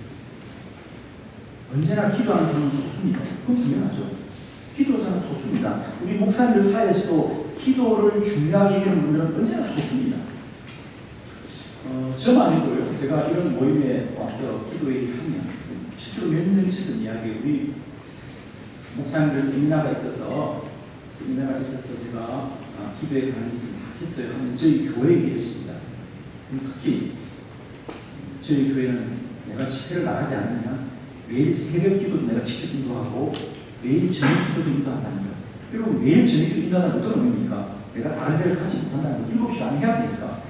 언제나 기도하는 사람은 소수입니다. 그건 당연하죠. 기도자는 소수입니다. 우리 목사님들 사이에서도 기도를 중요하게 여기는 분들은 언제나 소수입니다. 저만 아니고요. 제가 이런 모임에 와서 기도 얘기하면 실제로 몇 년 있었던 이야기 우리 목사님들 세미나가 있어서 제가 기도에 관한 일을 했어요. 하면서 저희 교회 얘기했습니다. 특히 저희 교회는 내가 집회를 나가지 않으면 매일 새벽 기도도 내가 직접 인도하고 매일 저녁 기도도 인도한다는 거예요. 그리고 매일 저녁 기도 인도하는 어떤 의미입니까? 내가 다른 데를 가지 못한다는 거 7시 안에 해야 되니까.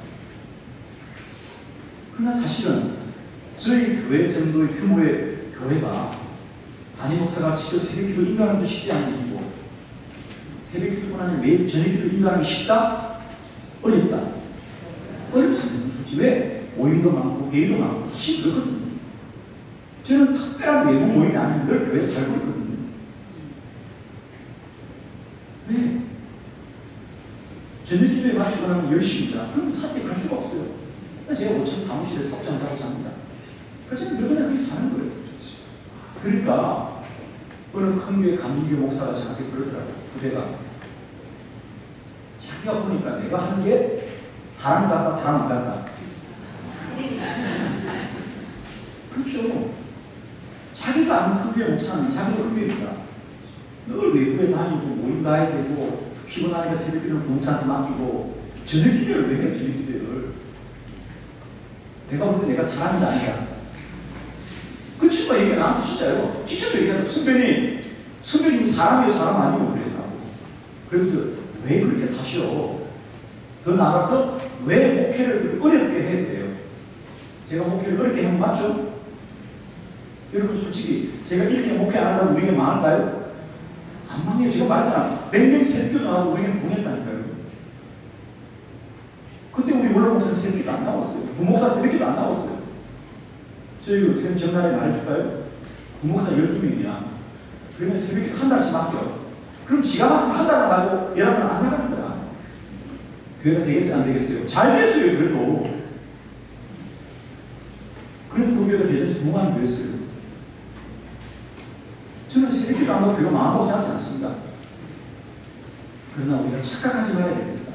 그러나 사실은 저희 교회 정도의 규모의 교회가 담임 목사가 직접 새벽 기도 인도하는 것도 쉽지 않은 일이고 새벽 기도뿐 아니라 매일 저녁 기도 인도하는 게 쉽다? 어렵다? 어렵습니다. 솔직히 왜? 모임도 많고 회의도 많고 사실 그렇거든요. 저는 특별한 외부 모임이 아닌 늘 교회에 살고 있거든요. 왜? 저녁 기도에 맞추고 나면 10시입니다. 그럼 사태 갈 수가 없어요. 제가 5층 사무실에 쪽장 자고 잡니다. 그래서 늘 그냥 거기 사는 거예요. 그러니까 어느 큰 교회 감리교 목사가 저한테 그러더라고요. 부대가 자기가 보니까 내가 하는 게 사람 같다 사람 안 같다. 그렇죠. 자기가 아는 큰 교회 목사는 자기가 큰 교회니까 늘 외부에 다니고 모임 가야 되고 피곤하니까 새벽 기도를 부목사한테 맡기고 저녁 기도를 왜 해요? 저녁 기도를 내가 볼 때 내가 사람이다 아니다. 그 친구가 얘기가 나한테 진짜요. 직접 얘기하죠. 선배님이 사람이에요 사람 아니에요 그랬다고. 그래서 왜 그렇게 사셔? 더 나아가서 왜 목회를 어렵게 해야 돼요? 제가 목회를 어렵게 하는 거 맞죠? 여러분 솔직히 제가 이렇게 목회 안 한다고 우리에게 망할까요? 안 망해요. 제가 말했잖아. 맹맹 새벽기도 나오고 우리에게 부흥했다니까요. 그때 우리 원로 목사는 새벽기도 안 나왔어요. 부목사 새벽기도 안 나왔어요. 저희 어떻게 전날에 말해줄까요? 부목사 12명이야. 그러면 새벽기도 한 달씩 맡겨. 그럼 지가 맡으면 한 달 나가고 여러분 안 나가는 거야. 교회가 되겠어요? 안 되겠어요? 잘 됐어요. 그래도. 그래도 그 교회가 대전에서 부흥하는 교회였어요. 저는 새벽기도 안 가고 교회가 망하고 생각하지 않습니다. 그러나 우리가 착각하지 말아야 됩니다.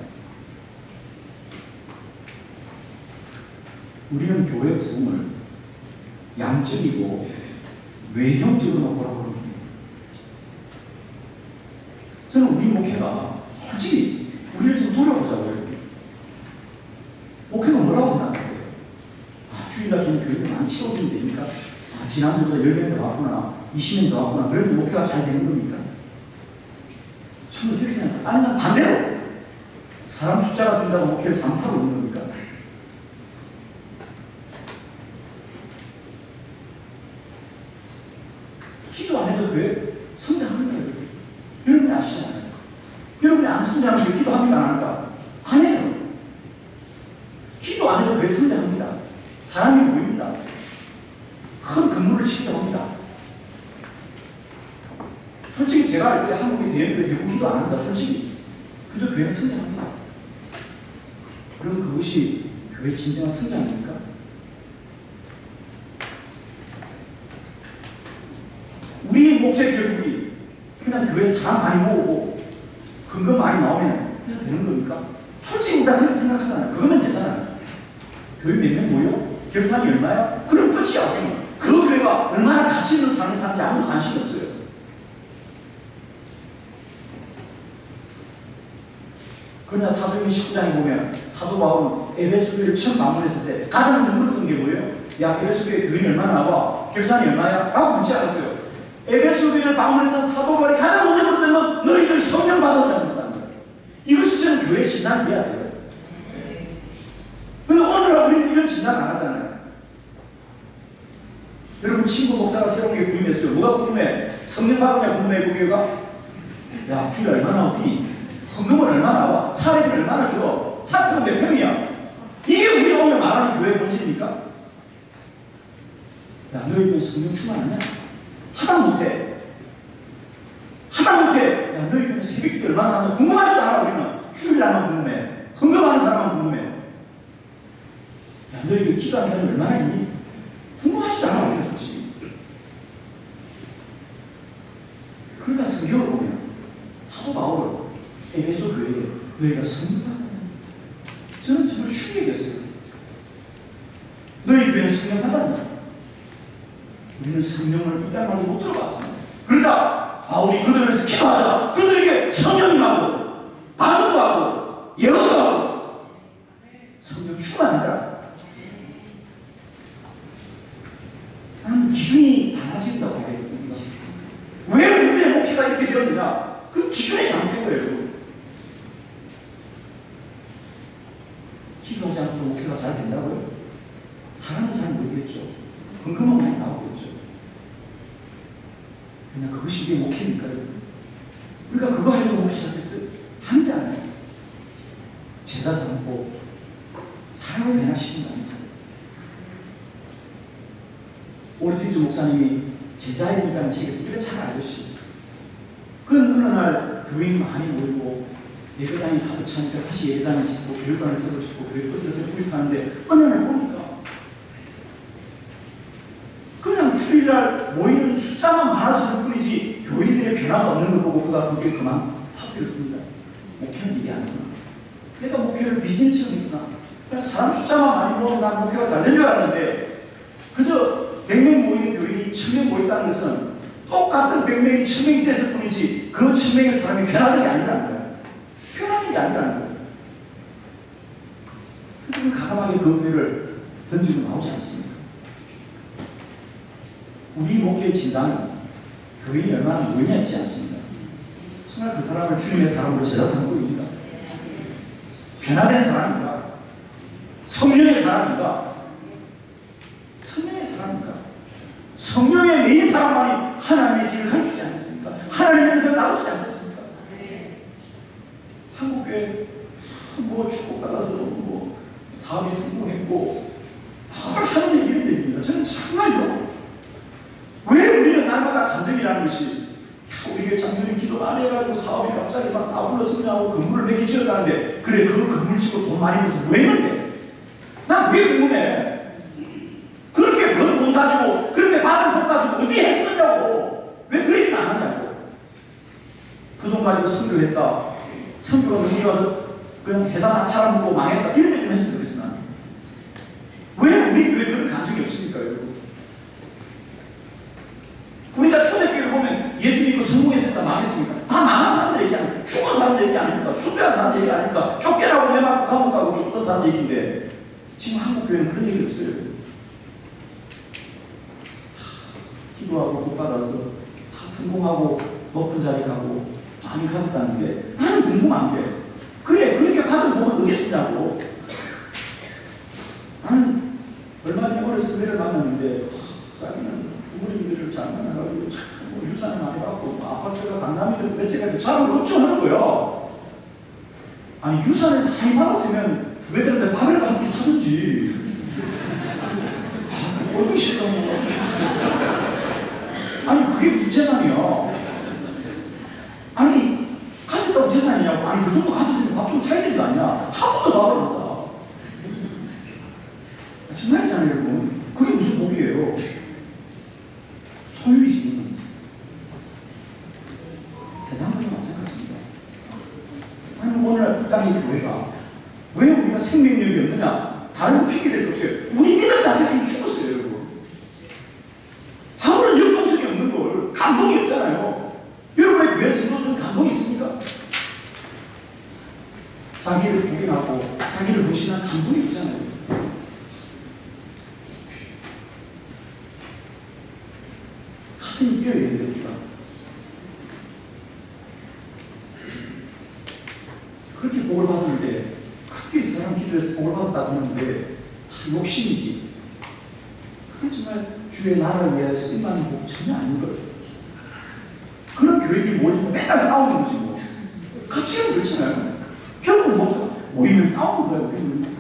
우리는 교회 부흥을 양적이고 외형적으로만 보라고 합니다. 저는 우리 목회가 솔직히 우리를 좀 돌아보자고요. 목회가 뭐라고 생각하세요? 주일날 긴 교회를 많이 채워주면 됩니까? 지난주보다 10명 더 왔구나, 20명 더 왔구나, 그래도 목회가 잘 되는 겁니까? 저는 어떻게 생각해요? 아니면 반대로 사람 숫자가 준다고 목회를 잘못하고 있는 겁니까? 기도 안 해도 교회 성장합니다. 여러분이 아시잖아요. 여러분이 안 성장하면 왜 기도합니까? 안 할까? 안 해요. 기도 안 해도 교회 성장합니다. 사람이 모입니다. 큰 건물을 짓기도 합니다. 솔직히 제가 알 때 한국의 대형교회 대부분 기도 안 합니다. 솔직히. 그래도 교회는 성장합니다. 그럼 그것이 교회의 진정한 성장입니까? 우리의 목회 결국이 그냥 교회 사람 많이 모으고 근거 많이 나오면 그냥 되는 겁니까? 솔직히 우리가 그렇게 생각하잖아요. 그거면 되잖아요. 교회 몇 명 모여? 결산이 얼마야? 그럼 끝이야. 그 교회가 얼마나 가치 있는 삶을 사는지 아무도 관심이 없어요. 그러나 사도행전 19장에 보면 사도 바울은 에베소 교회를 처음 방문했을 때 가장 먼저 물었던 게 뭐예요? 야, 에베소 교회 교인이 얼마나 나와? 결산이 얼마야? 라고 묻지 않았어요. 에베소 교회를 방문했던 사도 바울이 가장 먼저 물었던 건 너희들 성령 받았다는 거예요. 이것이 저는 교회의 진단을 해야 돼요. 근데 오늘은 우리는 이런 진단 안 하잖아요. 여러분 친구 목사가 새로운 게 부임했어요. 누가 부임해? 성령 받았냐 부임해 그 교회가? 야, 주일 얼마나 오니? 헌금은 얼마나 나와? 사례는 얼마나 줘? 사택은 몇 평이야? 이게 우리가 오늘 말하는 교회의 본질입니까? 야, 너희는 성령 충만하냐? 하다못해 야, 너희는 새벽기도 얼마나 하냐? 궁금하지도 않아. 우리는 주일날만 궁금해. 헌금하는 사람만 궁금해. 야, 너희가 기도하는 사람이 얼마나 있니? 궁금하지도 않아. 우리는 솔직히. 그러다 성경을 보면 사도 바울은 에베소 교회에 너희가 성령 받았냐? 저는 정말 충격이었어요. 너희 교회는 성령 받았냐? 우리는 성령을 이딴 말도 못 들어봤습니다. 그러자 바울이 그들에서 기도하자. 그들에게 성령이 하고 반응도 하고 예언도 하고 성령 충만하더라. 나는 기준이 달라진다고 해요. 왜 우리의 목회가 이렇게 되었느냐? 그 기준이 잘못된 거예요. 기도하지 않고도 목회가 잘 된다고요? 사람은 잘 모르겠죠. 헌금은 많이 나오겠죠. 그냥 그것이 이게 목회니까요. 우리가 그거 하려고 목회 시작했어요? 하지 않아요. 제자 삼고 사람을 변화시키는 거 아니었어요. 오르티즈 목사님이 제자입니다는 책에서 우리가 잘 알듯이 그런 어느 날 교인이 많이 모이고 예배당이 가득 차니까 다시 예배당을 짓고 교육관을 새로 짓고 교육버스를 새로 구입하는데 어느 날 보니까 그냥 주일날 모이는 숫자만 많아졌을 뿐이지 교인들의 변화가 없는 걸 보고 그가 그게 그만 사표를 씁니다. 목회는 이게 아니구나. 내가 목회를 비즈니스처럼 했구나. 그냥 사람 숫자만 많이 모으면 난 목회가 잘 된 줄 알았는데 그저 100명 모이는 교인이 1000명 모였다는 것은 똑같은 100명이 1000명이 됐을 뿐이지 그 1000명의 사람이 변화된 게 아니라는 거예요. 변화된 게 아니라는 거예요. 그래서 가감하게 그 교회를 던지고 나오지 않습니다. 우리 목회의 진단은 교인이 얼마나 모이냐 있지 않습니다. 정말 그 사람을 주님의 사람으로 제자 삼고 있습니다. 변화된 사람인가? 성령의 사람인가? 왜 매일 사람만이 하나님의 길을 가르치지 않겠습니까? 하나님의 뜻을 나누지 않겠습니까? 한국교회 뭐 축복받아서 뭐 사업이 성공했고 다 하는 얘기는 얘기입니다. 저는 정말요. 왜 우리는 날마다 감정이라는 것이 우리가 작년에 기도 안 해가지고 사업이 갑자기 막 아울러 성장하고 건물을 몇 개 지었다는데 그래 그 건물 짓고 돈 많이 벌어서 뭐 했는데? 난 그게 궁금해. 그렇게 번 돈 가지고 그렇게 받은 돈 가지고 어디에 했었냐고. 왜 그 얘기는 안 하냐고. 그 돈 가지고 선교했다. 선교가 너무 좋아서 그냥 회사 다 팔아먹고 망했다. 이런 얘기는 했어요. 그래서 난. 왜 우리 교회 그런 감정이 없습니까 여러분? 우리가 초대교회를 보면 예수 믿고 성공했습니다. 망했습니까? 다 망한 사람들 얘기 아닙니까? 죽은 사람들 얘기 아닙니까? 수배한 사람들 얘기 아닙니까? 쫓겨나고 매맞고 감옥 가고 죽었던 사람 얘기인데 지금 한국 교회는 그런 얘기 없어요. 기도하고 복 받아서 다 성공하고 높은 자리 가고 많이 가졌다는데 나는 궁금한 게 그래 그렇게 받은 복을 어디 쓰냐고. 나는 얼마 전에 어느 선배를 만났는데 자기는 부모님들을 잘 만나가지고 뭐 유산을 많이 받고 아파트가 강남이든 몇 채가 잘은 없죠 하는 거야. 아니 유산을 많이 받았으면 후배들한테 밥이라도 한 끼 사든지. 얼굴이 싫다고 아니 그게 무슨 재산이야. 아니 가졌다고 재산이냐고. 아니 그 정도 가졌으면 밥 좀 사야 되는 거 아니야. 한 번도 밥을 못 사. 정말이잖아요 여러분. 그게 무슨 복이에요. 소유이지. 세상도 마찬가지입니다. 아니 오늘 이 땅의 교회가 왜 우리가 생명력이 없느냐. 다른 거 핑계댈 게 없어요. 우리 믿음 자체가 이미 죽었어요 여러분. 아무런 역동성이 없는 걸. 감동이 없잖아요. 여러분의 교회 성도들은 감동이 있습니까? 자기를 복인하고 자기를 무시한 감동이 있잖아요. 가슴이 뛰어야 됩니다. 그렇게 복을 받았는데 그렇게 이 사람 기도해서 복을 받았다고 하는데 다 욕심이지. 그게 정말 주의 나라를 위하여 쓰임받는 복 전혀 아닌 거예요. 그런 교회들이 모이면 맨날 싸우는 거지 뭐. 같이 하면 그렇잖아요. 결국 뭐 모이면 싸우는 거예요.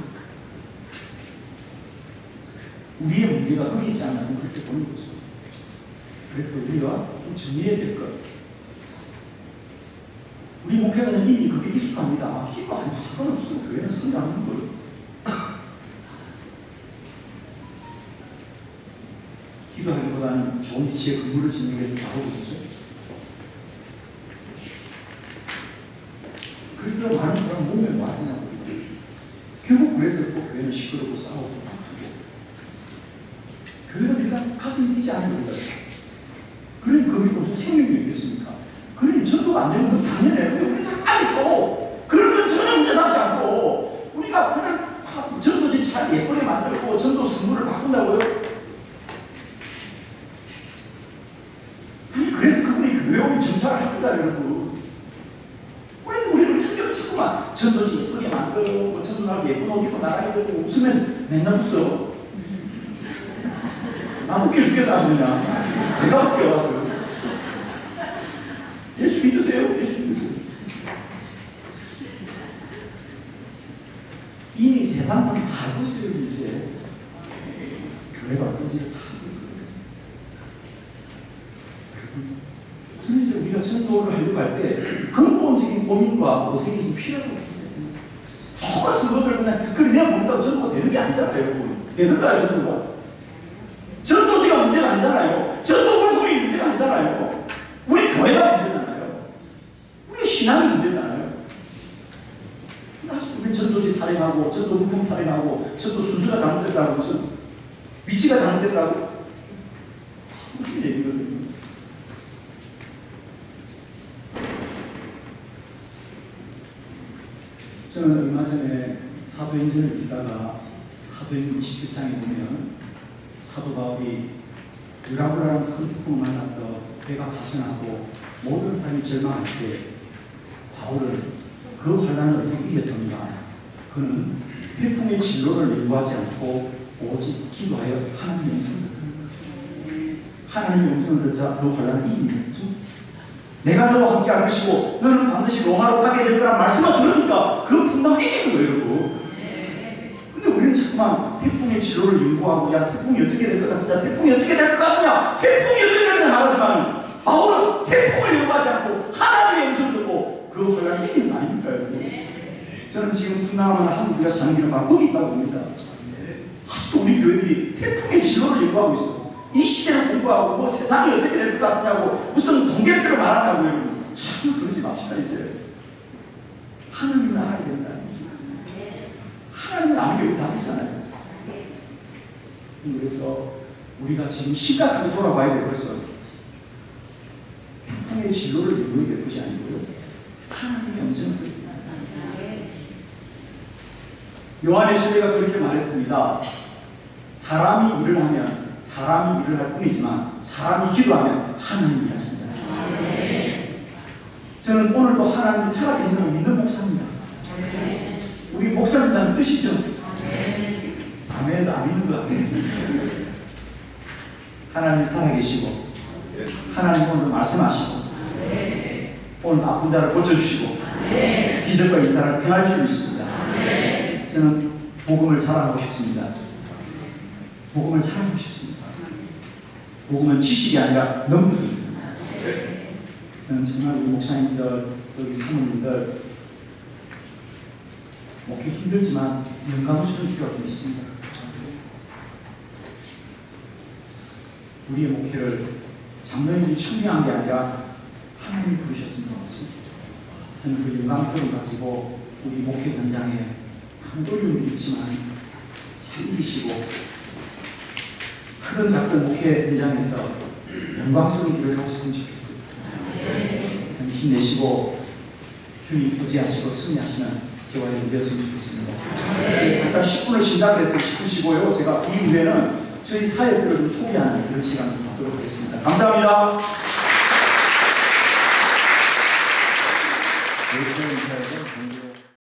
우리의 문제가 거기 있지 않아서 그렇게 보는 거죠. 그래서 우리가 좀 정리해야 될 것. 우리 목회자는 이미 그게 익숙합니다. 기도하면 상관없어요. 교회는 성장하는 거예요. 기도하기보다는 좋은 위치에 건물을 짓는 게 바로 그렇죠. 그래서 많은 사람 몸에 뭐 하냐고. 결국 그래서 또 교회는 시끄럽고 싸우고 아프고. 교회가 더 이상 가슴이 뛰지 않은 겁니다. 그러니 거기 무슨 생명이 있겠습니까? 그러니 전도가 안 되는 건 당연해요. 근데 우리 자꾸 아직도 그런 건 전혀 문제 삼지 않고 우리가 그냥 전도지 잘 예쁘게 만들고 전도 선물을 바꾼다고요? 아니 그래서 그분이 교회 오면 정착을 합니다 여러분. 우리 성경을 자꾸만 전도지 예쁘게 만들고 뭐 전도하고 예쁜 옷 입고 나가야 되고 웃으면서 맨날 웃어. 나 웃겨 죽겠어 아주 그냥. 내가 웃겨. 예수 믿으세요? 예수 믿으세요? 이미 세상 사람 다 알고 있어요 이제. 교회가 어떤지를 다 알고 있어요. 저는 이제 우리가 전도를 하려고 할 때 근본적인 고민과 모색이 좀 필요하다고 생각해요. 정말 성도들 그냥 그걸 내가 모른다고 전도가 되는 게 아니잖아요 여러분. 되는가요 전도가? 전도지가 문제가 아니잖아요. 전도 물품이 문제가 아니잖아요. 우리 교회가 문제잖아요. 우리 신앙이 문제잖아요. 아직도 우리 전도지 탈행하고 전도 물품 탈행하고 전도 순서가 잘못됐다고 무슨 위치가 잘못됐다고 무슨 얘기거든요. 저는 얼마 전에 사도행전을 읽다가 사도행전 27장에 보면 사도 바울이 유라굴라라는 큰 태풍을 만나서 배가 파손하고 모든 사람이 절망할 때 바울은 그 환난을 어떻게 이겼던가. 그는 태풍의 진로를 연구하지 않고 오직 기도하여 하나님의 용서를 받는 거예요. 하나님의 음성을 듣자 그 환란을 이깁니다. 내가 너와 함께 할 것이고 너는 반드시 로마로 가게 될 거란 말씀을 들으니까 그 분당을 이기는 거예요, 여러분. 근데 우리는 자꾸만 태풍의 진로를 연구하고 야 태풍이 어떻게 될 것 같냐, 태풍이 어떻게 될 것 같냐, 태풍이 어떻게 될 거냐 말하지만 바울은 태풍을 연구하지 않고 하나님의 음성을 듣고 그 환란을 이기는 거 아닙니까, 여러분? 저는 지금 분당하면 한국이가 사는 길은 바꾸기 있다고 봅니다. 아직도 우리 교회들이 태풍의 진로를 연구하고 있어. 이 시대를 공부하고 뭐 세상이 어떻게 될 것 같냐고 무슨 동계표를 말한다고요. 참 그러지 맙시다. 이제 하나님을 알아야 된다. 하나님을 아는 게 우리 답이잖아요. 그래서 우리가 지금 심각하게 돌아봐야 될 것은 태풍의 진로를 연구해야 될 것이 아니고요, 하나님의 음성을 듣는 거예요. 요한의 시대가 그렇게 말했습니다. 사람이 일을 하면 사람이 일을 할 뿐이지만 사람이 기도하면 하나님이 일하신다. 저는 오늘도 하나님이 살아계시는 걸 믿는 목사입니다. 우리 목사님 다 믿으시죠? 아멘도 안 믿는 것 같아요. 하나님이 살아계시고 하나님 오늘 말씀하시고 오늘 아픈 자를 고쳐주시고 기적과 이사를 행할 줄 믿습니다. 저는 복음을 자랑하고 싶습니다. 복음을 자랑하고 싶습니다. 복음은 지식이 아니라 능력입니다. 저는 정말 우리 목사님들, 여기 사모님들 목회 힘들지만 영감스러운 필요가 좀 있습니다. 우리의 목회를 장로님이 청명한 게 아니라 하나님이 부르셨습니다. 저는 그 영광스러움 가지고 우리 목회 현장에 한 어려움이 있지만 잘 이기시고 크든 작든 목회 현장에서 영광스러운 길을 가셨으면 좋겠어요. 저는 힘내시고 주님 의지하시고 승리하시는 저와 여러분 되었으면 좋겠습니다. 잠깐 10분을 신당에서 10분 쉬고요. 제가 이후에는 저희 사역들을 좀 소개하는 그런 시간을 갖도록 하겠습니다. 감사합니다.